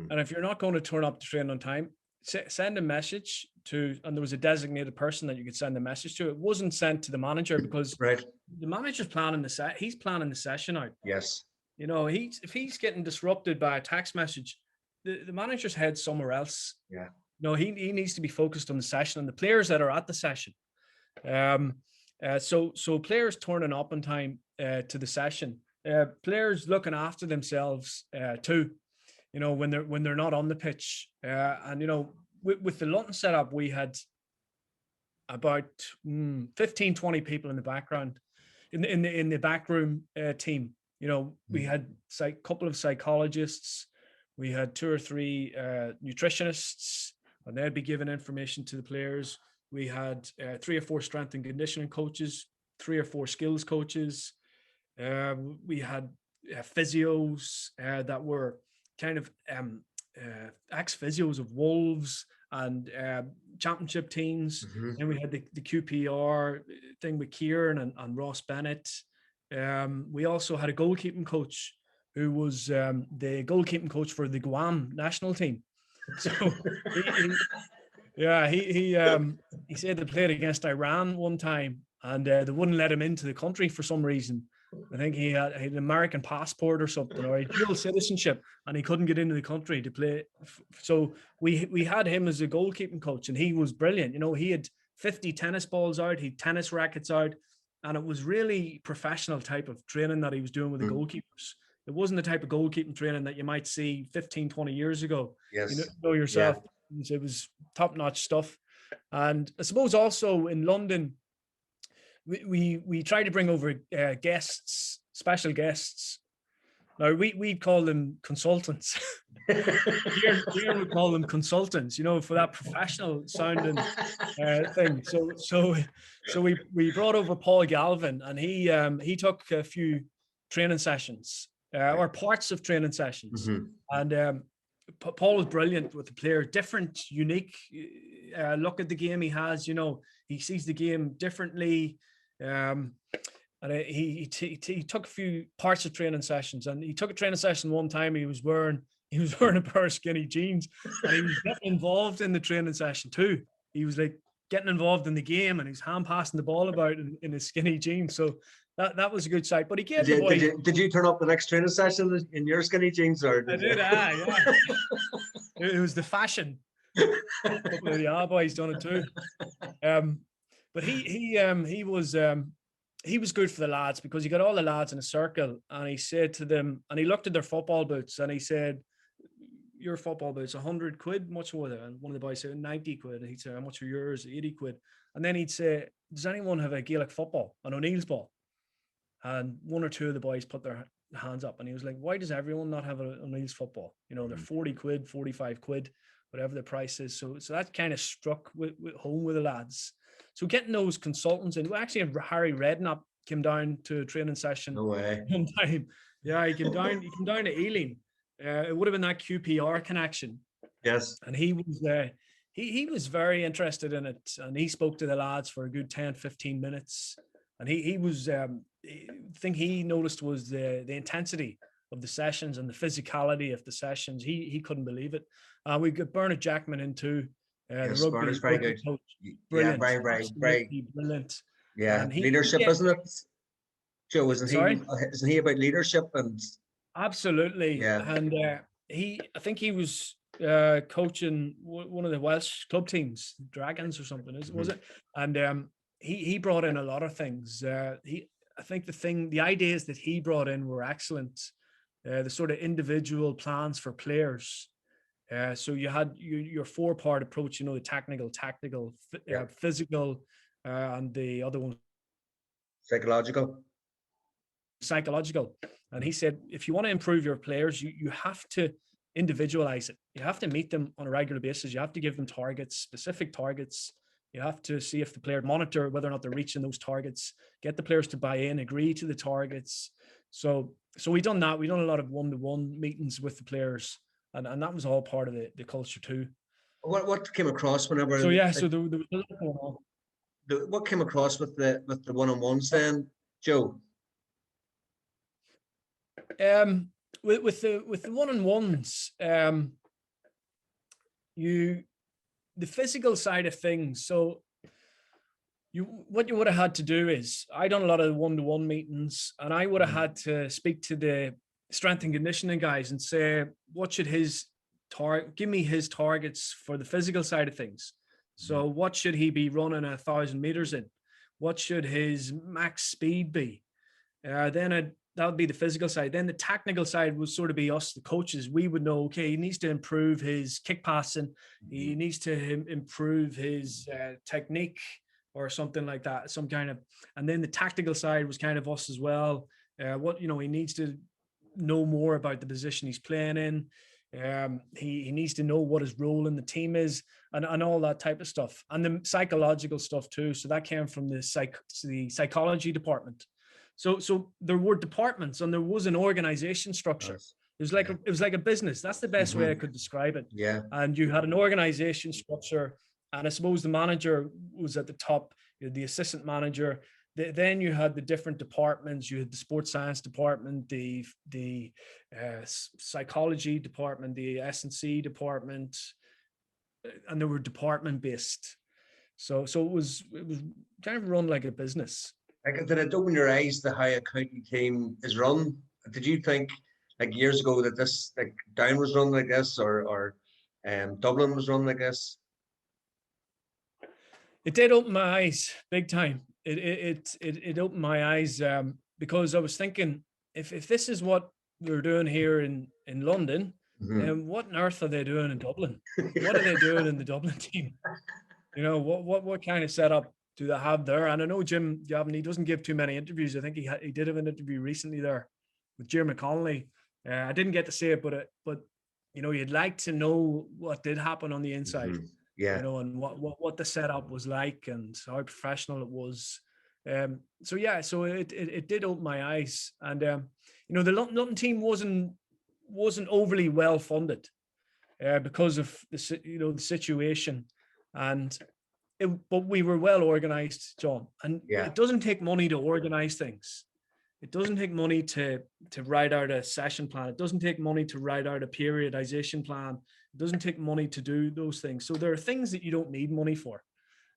And if you're not going to turn up to training on time, send a message to, and there was a designated person that you could send a message to. It wasn't sent to the manager because right. the manager's planning he's planning the session out. Yes. You know, if he's getting disrupted by a text message, the manager's head's somewhere else. Yeah. No, he needs to be focused on the session and the players that are at the session. So players turning up on time to the session, players looking after themselves too. You know, when they're not on the pitch, and you know, with the London setup, we had about 15, 20 people in the background, in the back room team. You know, we had a couple of psychologists, we had 2 or 3 nutritionists, and they'd be giving information to the players. We had 3 or 4 strength and conditioning coaches, 3 or 4 skills coaches. We had physios that were kind of ex-physios of Wolves and championship teams. And we had the QPR thing with Kieran and Ross Bennett. We also had a goalkeeping coach who was the goalkeeping coach for the Guam national team. So he said they played against Iran one time and they wouldn't let him into the country for some reason. I think he had an American passport or something, or a dual citizenship, and he couldn't get into the country to play. So we had him as a goalkeeping coach, and he was brilliant. You know, he had 50 tennis balls out, he had tennis rackets out, and it was really professional type of training that he was doing with the goalkeepers. It wasn't the type of goalkeeping training that you might see 15, 20 years ago. Yes. You know yourself. Yeah. It was top-notch stuff. And I suppose also in London, we try to bring over guests, special guests. Now we'd call them consultants. Here we call them consultants, you know, for that professional sounding thing. So we brought over Paul Galvin, and he took a few training sessions or parts of training sessions, and Paul was brilliant with the player. Different, unique look at the game he has. You know, he sees the game differently. And he took a few parts of training sessions, and he took a training session one time. He was wearing a pair of skinny jeans, and he was getting involved in the training session too. He was like getting involved in the game, and he's hand passing the ball about in his skinny jeans. So that was a good sight. But he gave the boys. Did you turn up the next training session in your skinny jeans, or I did? Yeah. It was the fashion. A couple of the boys done it too. But he was good for the lads because he got all the lads in a circle, and he said to them, and he looked at their football boots, and he said, "Your football boots, 100 quid, much more." And one of the boys said 90 quid. And he'd say, "How much are yours?" 80 quid. And then he'd say, "Does anyone have a Gaelic football, an O'Neill's ball?" And 1 or 2 of the boys put their hands up, and he was like, "Why does everyone not have an O'Neill's football? You know, they're 40 quid, 45 quid, whatever the price is." So that kind of struck with home with the lads. So getting those consultants in, actually Harry Redknapp came down to a training session. No way. One time. Yeah, he came down to Ealing. It would have been that QPR connection. Yes. And he was very interested in it, and he spoke to the lads for a good 10, 15 minutes. And he was the thing he noticed was the intensity of the sessions and the physicality of the sessions. He couldn't believe it. We got Bernard Jackman in too. Yes, the rugby very good. Coach. Brilliant. Yeah, very brilliant. Yeah, and leadership, isn't it? Joe, Sorry. isn't he about leadership and Absolutely. yeah. And I think he was coaching one of the Welsh club teams, Dragons or something, was it? And he brought in a lot of things. I think the ideas that he brought in were excellent. The sort of individual plans for players. So you had your 4-part approach, the technical, tactical, physical, and the other one, psychological. And he said, if you want to improve your players, you have to individualize it. You have to meet them on a regular basis. You have to give them targets, specific targets. You have to see if the player monitor whether or not they're reaching those targets, get the players to buy in, agree to the targets. So we done that. We done a lot of one-to-one meetings with the players, and that was all part of the culture too. What came across whenever? So yeah, so there was a lot going on. What came across with the one-on-ones then, Joe? With the one-on-ones, the physical side of things. So what you would have had to do is, I done a lot of one-to-one meetings, and I would have had to speak to the strength and conditioning guys and say, what should give me his targets for the physical side of things. So what should he be running 1,000 meters in? What should his max speed be? Then that would be the physical side. Then the technical side would sort of be us, the coaches. We would know, okay, he needs to improve his kick passing. He needs to improve his technique or something like that, and then the tactical side was kind of us as well. He needs to know more about the position he's playing in. He needs to know what his role in the team is, and all that type of stuff, and the psychological stuff too. So that came from the psychology department. So there were departments, and there was an organization structure. Nice. It was like a business. That's the best way I could describe it. Yeah. And you had an organization structure, and I suppose the manager was at the top, the assistant manager. Then you had the different departments. You had the sports science department, the psychology department, the S&C department, and they were department based. So it was kind of run like a business. Like, did it open your eyes to how a county team is run? Did you think, like years ago, that this, like, Down was run like this, or Dublin was run like this? It did open my eyes big time. It opened my eyes because I was thinking, if this is what we're doing here in London, then what on earth are they doing in Dublin? What are they doing in the Dublin team? What kind of setup do they have there? And I know Jim Gavin, he doesn't give too many interviews. I think he did have an interview recently there with Jim McConnelly. I didn't get to see it, but you'd like to know what did happen on the inside. Yeah. And what the setup was like and how professional it was. So it did open my eyes. And the London team wasn't overly well funded because of the situation, but we were well organized, John. And it doesn't take money to organize things. It doesn't take money to write out a session plan. It doesn't take money to write out a periodization plan. It doesn't take money to do those things. So there are things that you don't need money for,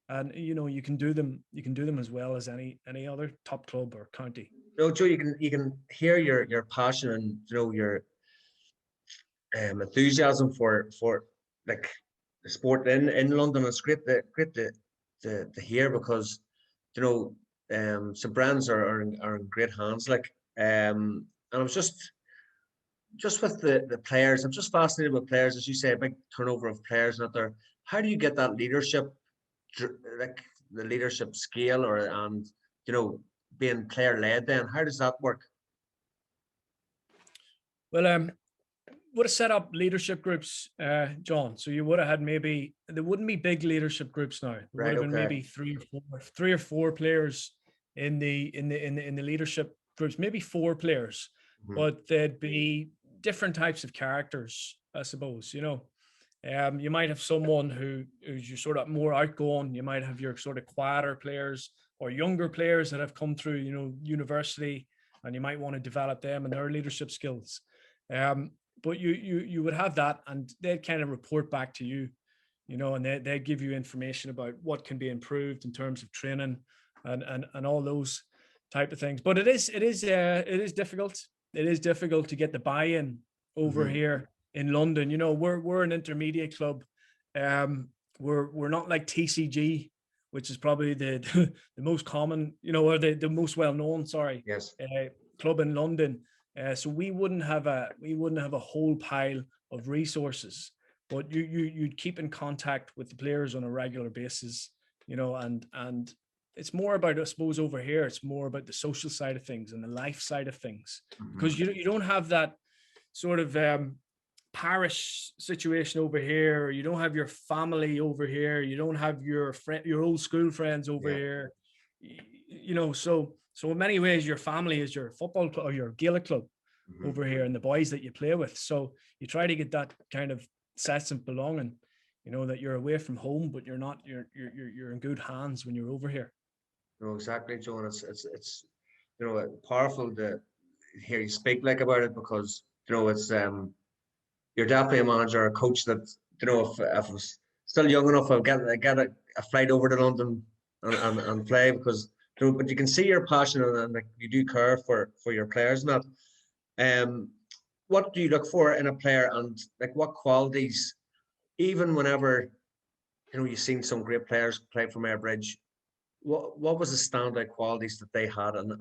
and you can do them. You can do them as well as any other top club or county. No, Joe, you can hear your passion and your enthusiasm for like the sport in London. It's great to hear, because some brands are in great hands. And I was just with the players. I'm just fascinated with players, as you say, a big turnover of players out there. How do you get that leadership, like the leadership scale, and being player led? Then how does that work? Well, would have set up leadership groups, John. So you would have had there wouldn't be big leadership groups now. There would have been maybe three or four players in the leadership groups, maybe 4 players, but there'd be different types of characters, I suppose. You might have someone who's your sort of more outgoing. You might have your sort of quieter players or younger players that have come through, university, and you might want to develop them and their leadership skills. But you would have that, and they'd kind of report back to you, and they give you information about what can be improved in terms of training and all those type of things. But it is difficult. It is difficult to get the buy-in over here in London. You know, we're an intermediate club. We're not like TCG, which is probably the the most common, you know, or the most well known. Sorry, Yes. club in London. So we wouldn't have a whole pile of resources, but you'd keep in contact with the players on a regular basis, you know, and it's more about, I suppose, over here, it's more about the social side of things and the life side of things, because you don't have that sort of parish situation over here, or you don't have your family over here, you don't have your old school friends over here, you know. So in many ways, your family is your football club or your Gaelic club over here, and the boys that you play with. So you try to get that kind of sense of belonging, you know, that you're away from home, but you're not. You're in good hands when you're over here. No, exactly, Joe. And it's you know, powerful to hear you speak like about it, because you know it's you're definitely a manager, a coach that, you know, if I was still young enough, I'll get a flight over to London and play, because you know, but you can see your passion, and like you do care for your players and that. What do you look for in a player, and like what qualities, even whenever you know you've seen some great players play for Mayobridge, what was the standout qualities that they had, and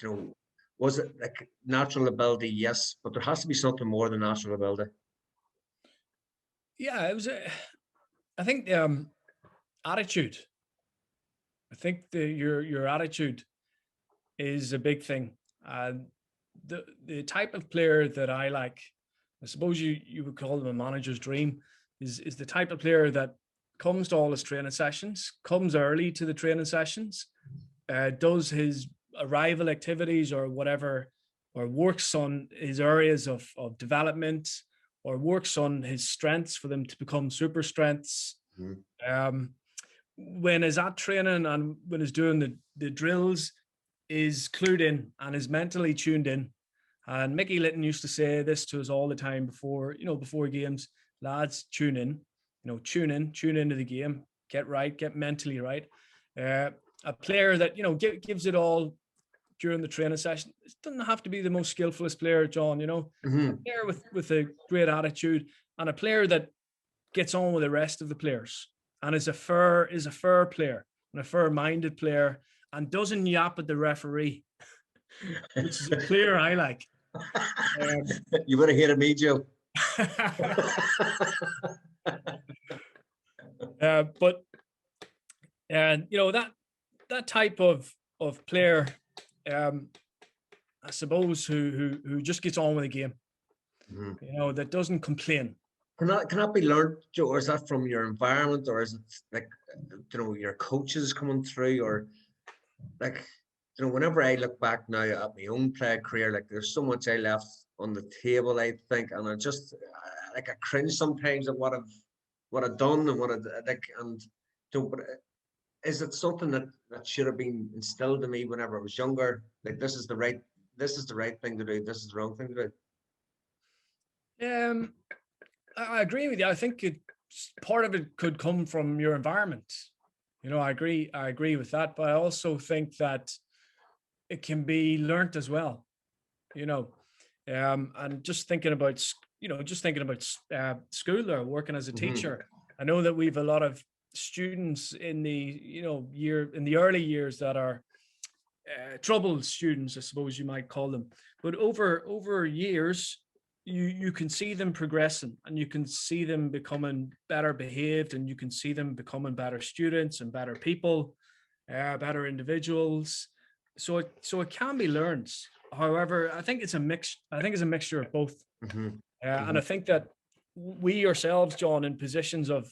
you know, was it like natural ability? Yes, but there has to be something more than natural ability. Yeah, it was. I think attitude. I think your attitude is a big thing. And the type of player that I like, I suppose you would call them a manager's dream, is the type of player that comes to all his training sessions, comes early to the training sessions, does his arrival activities or whatever, or works on his areas of development, or works on his strengths for them to become super strengths. Um, when he's at training and when he's doing the drills, is clued in and is mentally tuned in. And Mickey Litton used to say this to us all the time before games: lads, tune in, tune into the game, get mentally right. A player that, gives it all during the training session. It doesn't have to be the most skillfulest player, John, a player with a great attitude, and a player that gets on with the rest of the players, and is a fair player and a fair-minded player, and doesn't yap at the referee, which is a player I like. You would have hated me, Joe. But that type of player, I suppose, who just gets on with the game, that doesn't complain. Can that be learned, Joe, or is that from your environment, or is it like, your coaches coming through, or like, whenever I look back now at my own play career, like there's so much I left on the table, I think, and I just like I cringe sometimes at what I've done and what I like, and but is it something that should have been instilled in me whenever I was younger? Like this is the right thing to do. This is the wrong thing to do. I agree with you. I think part of it could come from your environment. I agree with that, but I also think that it can be learnt as well. And just thinking about school or working as a teacher, I know that we've a lot of students in the early years that are troubled students, I suppose you might call them, but over years you can see them progressing, and you can see them becoming better behaved, and you can see them becoming better students and better people, better individuals. So it can be learned. However, I think it's a mixture of both. And I think that we ourselves, John, in positions of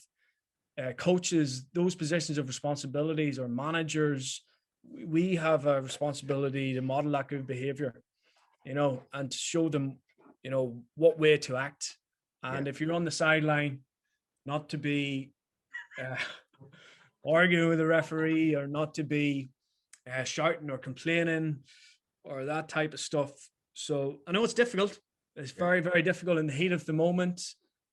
coaches, those positions of responsibilities, or managers, we have a responsibility to model that good behavior, and to show them, what way to act. And if you're on the sideline, not to be arguing with the referee, or not to be shouting or complaining or that type of stuff. So I know it's difficult. It's very, very difficult in the heat of the moment.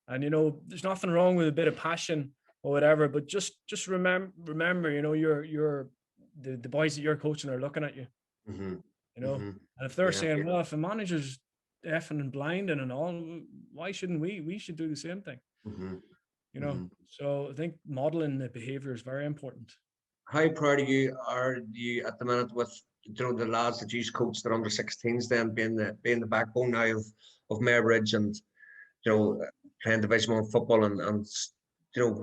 And, there's nothing wrong with a bit of passion or whatever, but just remember, you're the boys that you're coaching are looking at you. Mm-hmm. you know. Mm-hmm. And if they're Yeah. saying, well, if a manager's effing and blinding and all, why shouldn't we? We should do the same thing, Mm-hmm. you know. Mm-hmm. So I think modeling the behavior is very important. How proud of you are you at the minute with the lads that you coach that under 16s, then being the backbone now of Mayobridge, and playing Division 1 football, and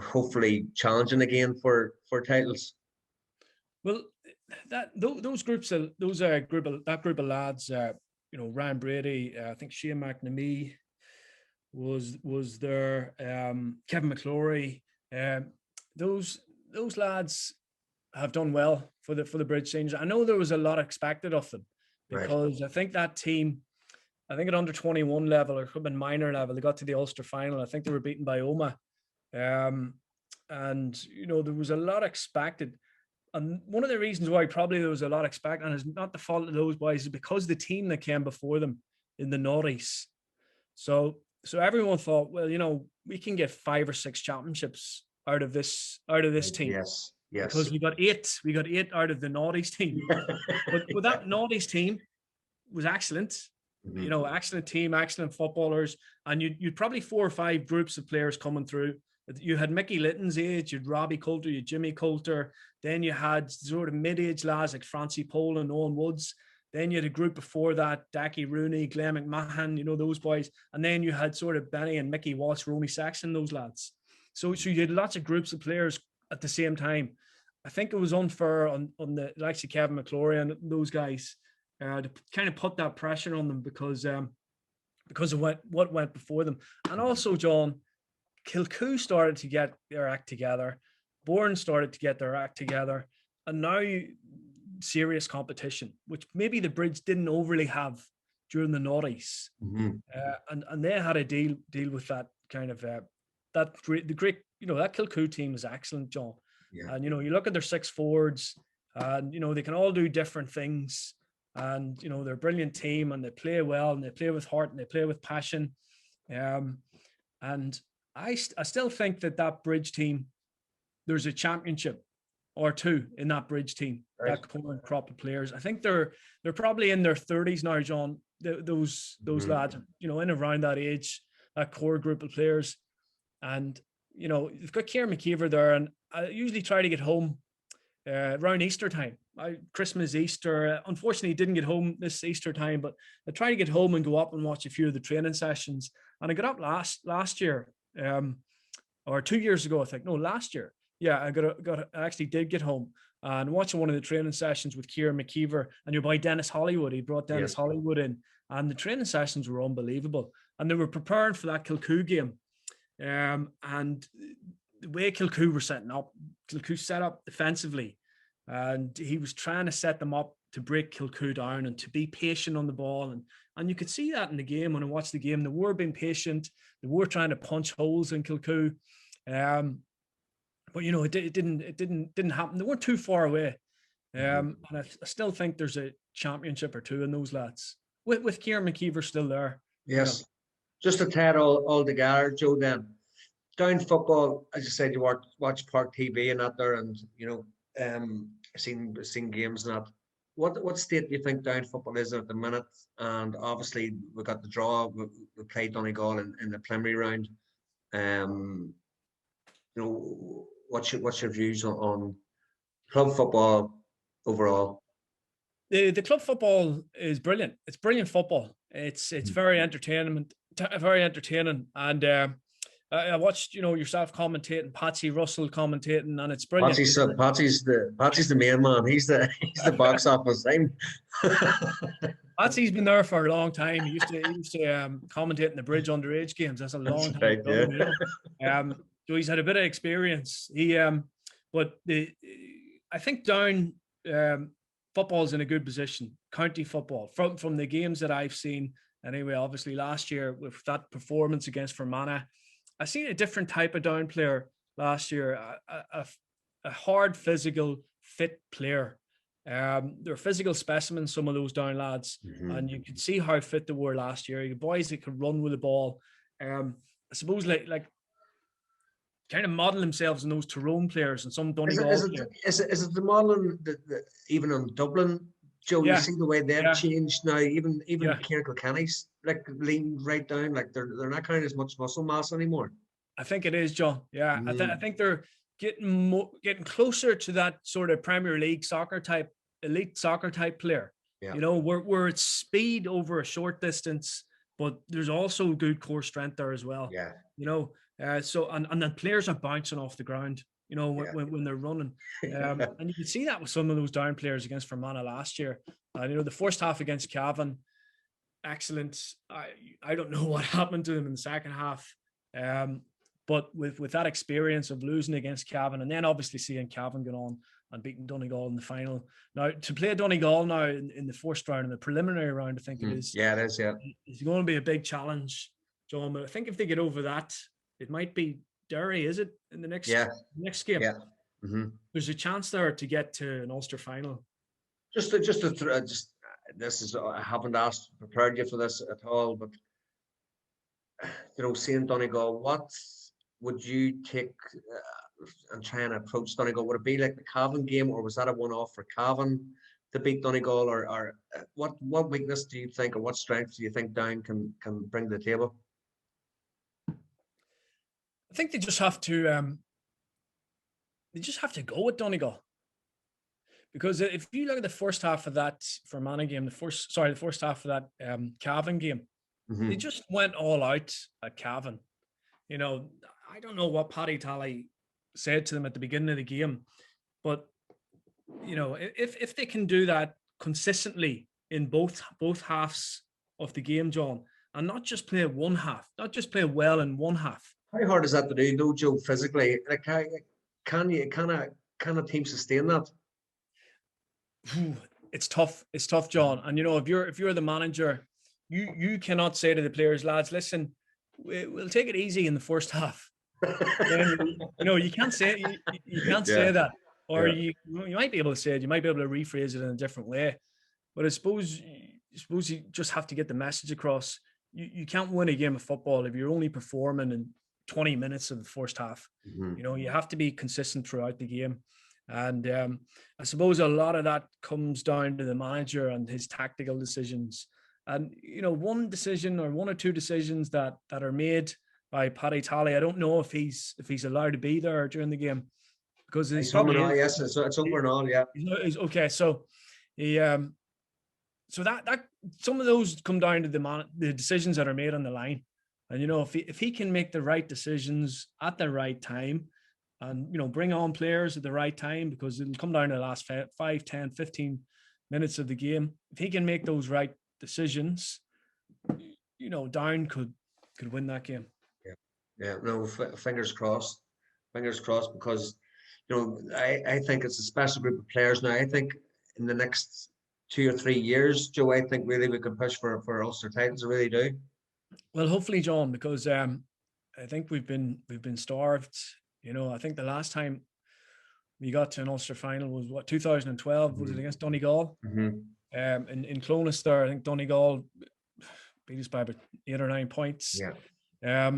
hopefully challenging again for titles. Well, those groups of that group of lads, Ryan Brady, I think Shane McNamee was there, Kevin McClory, those lads have done well for the Bridge Rangers. I know there was a lot expected of them, because I think that team, I think at under 21 level, or it could have been minor level, they got to the Ulster final. I think they were beaten by Oma. And there was a lot expected. And one of the reasons why probably there was a lot expected, and it's not the fault of those boys, is because the team that came before them in the noughties. So everyone thought, well, we can get 5 or 6 championships out of this team. Yes. Because we got 8 out of the noughties team. but that noughties team was excellent. Mm-hmm. Excellent team, excellent footballers, and you'd probably 4 or 5 groups of players coming through. You had Mickey Litton's age, you'd Robbie Coulter, you'd Jimmy Coulter, then you had sort of mid-age lads like Francie Pole and Owen Woods. Then you had a group before that, Dackie Rooney, Glenn McMahon, those boys. And then you had sort of Benny and Mickey Walsh, Romy Saxon, those lads. So you had lots of groups of players at the same time. I think it was unfair on the likes of Kevin McClory and those guys to kind of put that pressure on them because of what went before them. And also, John, Kilcoo started to get their act together. Bourne started to get their act together. And now serious competition, which maybe the Bridge didn't overly have during the noughties. Mm-hmm. And they had a deal with that kind of that Kilcoo team is excellent, John. Yeah. And you look at their 6 forwards, and they can all do different things, and they're a brilliant team, and they play well, and they play with heart, and they play with passion. And I still think that Bridge team, there's a championship or 2 in that Bridge team, that current crop of players. I think they're probably in their 30s now, John. Those lads, in around that age, that core group of players. And you've got Kieran McKeever there, and I usually try to get home around Easter time. Christmas, Easter. Unfortunately, didn't get home this Easter time, but I try to get home and go up and watch a few of the training sessions. And I got up last year, or 2 years ago, I think. No, last year. Yeah, I actually did get home and watching one of the training sessions with Kieran McKeever and your boy Dennis Hollywood. He brought Dennis Hollywood in, and the training sessions were unbelievable. And they were preparing for that Kilcoo game. And the way Kilcoo were setting up, Kilcoo set up defensively, and he was trying to set them up to break Kilcoo down and to be patient on the ball. And you could see that in the game. When I watched the game, they were being patient. They were trying to punch holes in Kilcoo. But it didn't happen. They weren't too far away. And I still think there's a championship or 2 in those lads with Kieran McKeever still there. Yes. Just to tie it all together, Joe, then down football, as you said, you watch Park TV and that there, and seen games and that. What state do you think down football is at the minute? And obviously we got the draw. We played Donegal in the preliminary round. What's your views on club football overall? The club football is brilliant. It's brilliant football. It's very entertaining, and I watched yourself commentating, Patsy Russell commentating, and it's brilliant. Patsy's the main man. He's the box office. Patsy's been there for a long time. He used to commentate in the Bridge underage games. That's a long time ago. Yeah. So he's had a bit of experience. But I think down football's in a good position. County football from the games that I've seen. Anyway, obviously last year with that performance against Fermanagh, I seen a different type of down player last year. A hard, physical, fit player. They're physical specimens, some of those down lads, and you could see how fit they were last year. The boys that could run with the ball. I suppose like kind of model themselves in those Tyrone players and some Donegal players. Is it the modelling that even in Dublin Joe, you Yeah, see the way they've yeah, changed now. Even yeah. Kieran Kilkenny's like leaned right down. Like they're not carrying as much muscle mass anymore. I think it is, John. Yeah, I Mm, think they're getting closer to that sort of Premier League soccer type, elite soccer type player. yeah, You know, where it's speed over a short distance, but there's also good core strength there as well. yeah, You know, so and then players are bouncing off the ground. You know, yeah. when they're running, and you can see that with some of those down players against Fermanagh last year. And you know, the first half against Cavan, excellent. I don't know what happened to them in the second half. Um, but with that experience of losing against Cavan, and then obviously seeing Cavan go on and beating Donegal in the final. Now to play Donegal now in the first round, in the preliminary round, I think it is. Yeah, it is. Yeah, It's going to be a big challenge, John. But I think if they get over that, it might be Derry. Is it in the yeah, next game? yeah. Mm-hmm. There's a chance there to get to an Ulster final. Just this is I haven't asked prepared you for this at all, but seeing Donegal, what would you take and try and approach Donegal? Would it be like the Cavan game, or was that a one-off for Cavan to beat Donegal, or what weakness do you think, or what strength do you think Down can bring to the table? I think they just have to. They just have to go with Donegal. Because if you look at the first half of that Fermanagh game, the first half of that Cavan game, they just went all out at Cavan. You know, I don't know what Paddy Talley said to them at the beginning of the game, but you know, if they can do that consistently in both halves of the game, John, and not just play one half, not just play well in one half. How hard is that to do, though, Joe? Physically, like how can a team sustain that? It's tough. It's tough, John. And you know, if you're the manager, you cannot say to the players, lads, listen, we'll take it easy in the first half. Then, you know, you can't say you can't Yeah, say that, or yeah. you might be able to say it. You might be able to rephrase it in a different way. But I suppose you just have to get the message across. You can't win a game of football if you're only performing in 20 minutes of the first half. Mm-hmm. You know, you have to be consistent throughout the game. And I suppose a lot of that comes down to the manager and his tactical decisions. And you know, one decision or one or two decisions that are made by Paddy Talley, I don't know if he's allowed to be there during the game because he's It's home and probably all, is. yes, it's over and all, yeah. He's okay. So he so that some of those come down to the decisions that are made on the line. And you know, if he can make the right decisions at the right time, and you know, bring on players at the right time, because it'll come down to the last 5, 10, 15 minutes of the game. If he can make those right decisions, you know, Down could win that game. Yeah, yeah. No, fingers crossed, because I think it's a special group of players now. I think in the next 2 or 3 years, Joe, I think really we can push for Ulster titles. I really do. Well, hopefully, John, because I think we've been starved. You know, I think the last time we got to an Ulster final was what 2012 was it against Donegal? Mm-hmm. In Clonus there, I think Donegal beat us by about 8 or 9 points. Yeah.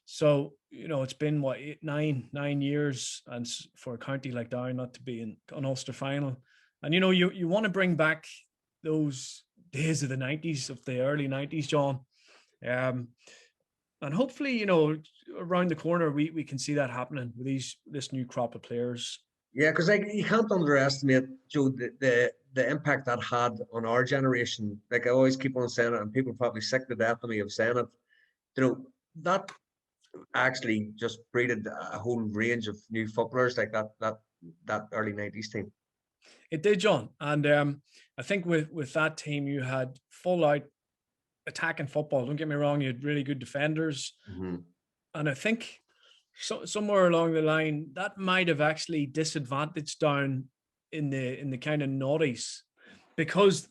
So you know, it's been what 9 years, and for a county like Down not to be in an Ulster final, and you know, you want to bring back those days of the 90s, of the early 90s, John. And hopefully, you know, around the corner, we can see that happening with this new crop of players. Yeah, because like you can't underestimate, Joe, the impact that had on our generation. Like I always keep on saying it, and people are probably sick to death of me of saying it. You know, that actually just breeded a whole range of new footballers, like that early 90s team. It did, John. And I think with that team, you had full out attacking football. Don't get me wrong, you had really good defenders. Mm-hmm. And I think somewhere along the line, that might have actually disadvantaged Down in the kind of noughties, because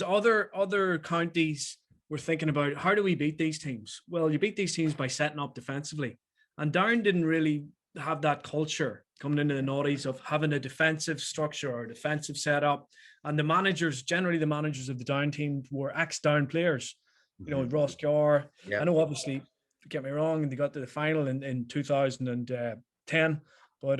other counties were thinking about, how do we beat these teams? Well, you beat these teams by setting up defensively. And Down didn't really have that culture coming into the noughties of having a defensive structure or a defensive setup. And generally the managers of the Down team were ex-Down players. You know, Ross Carr. Yeah. I know, obviously, don't get me wrong, they got to the final in 2010, but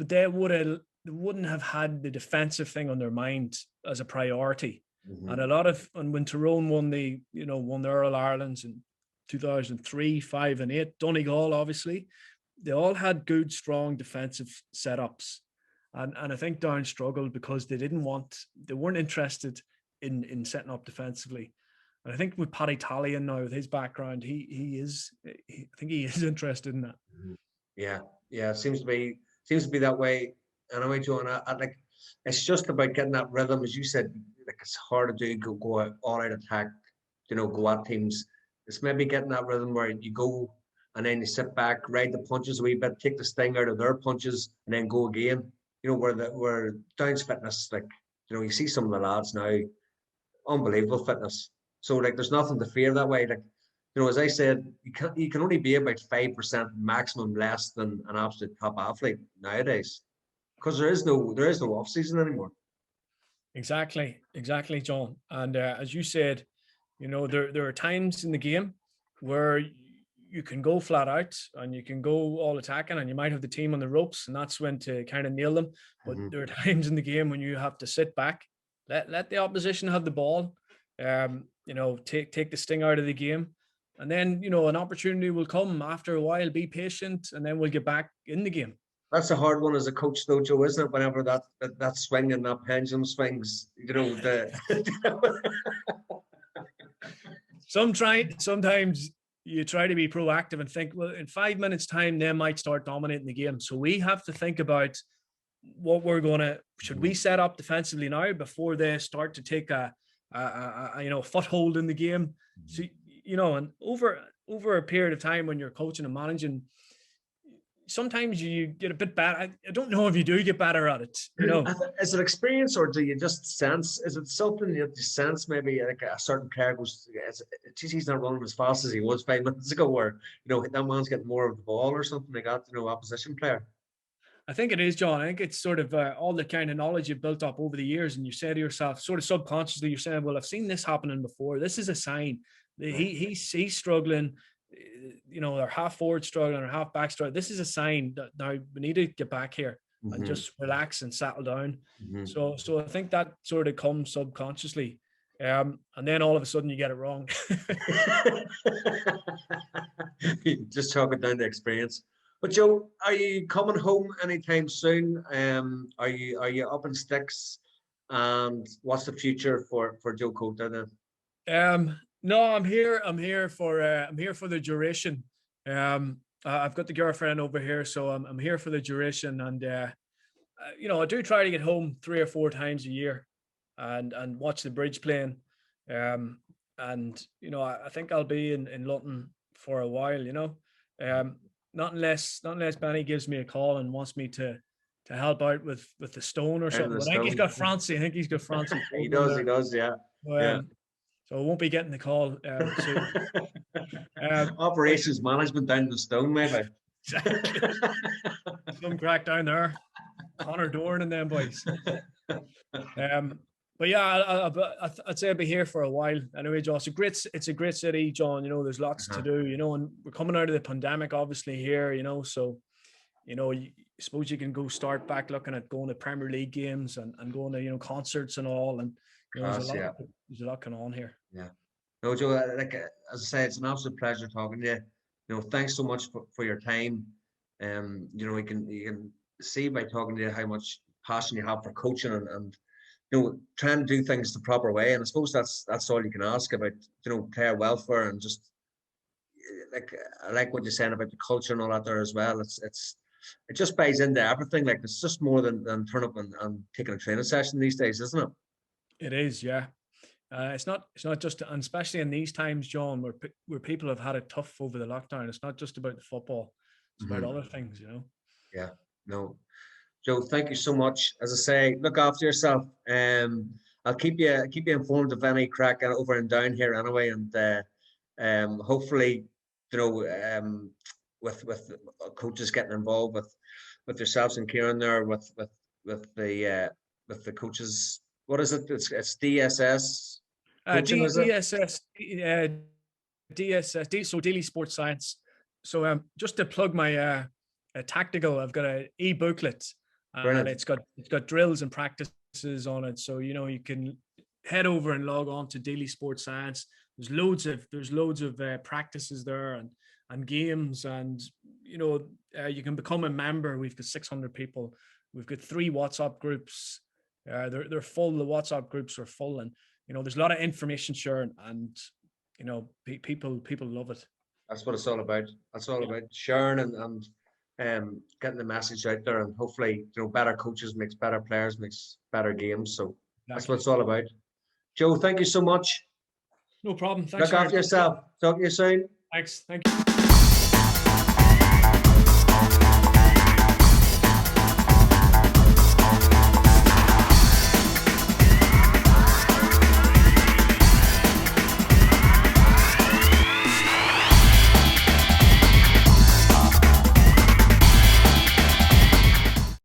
they would have they wouldn't have had the defensive thing on their mind as a priority. Mm-hmm. And a lot of, and when Tyrone won the Earl Irelands in 2003, 5 and 8, Donegal, obviously, they all had good, strong defensive setups. And I think Down struggled because they weren't interested in setting up defensively. And I think with Paddy Talion now, with his background, I think he is interested in that. Yeah, yeah, it seems to be that way. Anyway, Joe, and I like, it's just about getting that rhythm, as you said. Like, it's hard to do, go out, all out attack, go at teams. It's maybe getting that rhythm where you go and then you sit back, ride the punches a wee bit, take the sting out of their punches, and then go again. Where Down's fitness, like, you see some of the lads now, unbelievable fitness. So like, there's nothing to fear that way. Like, as I said, you can only be about 5% maximum less than an absolute top athlete nowadays, because there is no off season anymore. Exactly, John. And as you said, there are times in the game where you can go flat out and you can go all attacking, and you might have the team on the ropes, and that's when to kind of nail them. But there are times in the game when you have to sit back, let the opposition have the ball, take the sting out of the game, and then an opportunity will come after a while. Be patient, and then we'll get back in the game. That's a hard one as a coach, though, Joe, isn't it? Whenever that swing and that pendulum swings, Sometimes you try to be proactive and think, well, in 5 minutes' time, they might start dominating the game. So we have to think about what should we set up defensively now before they start to take a foothold in the game. So, and over a period of time when you're coaching and managing, sometimes you get a bit bad. I don't know if you do get better at it. Is it experience, or do you just sense? Is it something you sense? Maybe like a certain player goes, he's not running as fast as he was 5 minutes ago, or that man's getting more of the ball or something like that. Opposition player. I think it is, John. I think it's sort of all the kind of knowledge you've built up over the years, and you say to yourself, sort of subconsciously, you're saying, "Well, I've seen this happening before. This is a sign. He's struggling. Their half forward struggling or half back struggling. This is a sign that now we need to get back here and just relax and settle down." So I think that sort of comes subconsciously, and then all of a sudden you get it wrong. You just chalk it down to experience. But Joe, are you coming home anytime soon? Are you up in sticks? And what's the future for Joe Coulter then? No, I'm here for the duration. I've got the girlfriend over here, so I'm here for the duration, and I do try to get home 3 or 4 times a year, and watch the bridge playing. And I think I'll be in London for a while. Not unless Benny gives me a call and wants me to help out with the stone or something. I think he's got Francie. He does, yeah. Yeah. So I won't be getting the call. Operations management down the stone, maybe. Some crack down there. Connor Dorn and them boys. But yeah, I'd say I'll be here for a while. Anyway, Joe, it's a great city, John. There's lots to do, and we're coming out of the pandemic, obviously, here, so, I suppose you can go start back looking at going to Premier League games and going to, concerts and all. And, there's a lot going on here. Yeah. No, Joe, as I say, it's an absolute pleasure talking to you. Thanks so much for your time. You can see by talking to you how much passion you have for coaching and trying to do things the proper way. And I suppose that's all you can ask about, player welfare, and just I like what you're saying about the culture and all that there as well. It just buys into everything. Like, it's just more than turn up and taking a training session these days, isn't it? It is, yeah. It's not just, and especially in these times, John, where people have had it tough over the lockdown. It's not just about the football; it's about other things, Yeah. No, Joe, thank you so much. As I say, look after yourself. I'll keep you informed of any crack over and down here anyway, and hopefully, with coaches getting involved with yourselves and Kieran there, with the coaches. What is it? It's DSS. DSS. DSS. So Deely Sports Science. So just to plug my tactical, I've got an e-booklet Brilliant. and it's got drills and practices on it. So you can head over and log on to Deely Sports Science. There's loads of practices there and games, and you can become a member. We've got 600 people. We've got 3 WhatsApp groups. They're full. The WhatsApp groups are full, and there's a lot of information sharing, and people love it. That's what it's all about. That's all about sharing and getting the message out there, and hopefully, better coaches makes better players, makes better games. So that's what it's all about. Joe, thank you so much. No problem. Thanks. Look after yourself. Talk to you soon. Thanks. Thank you.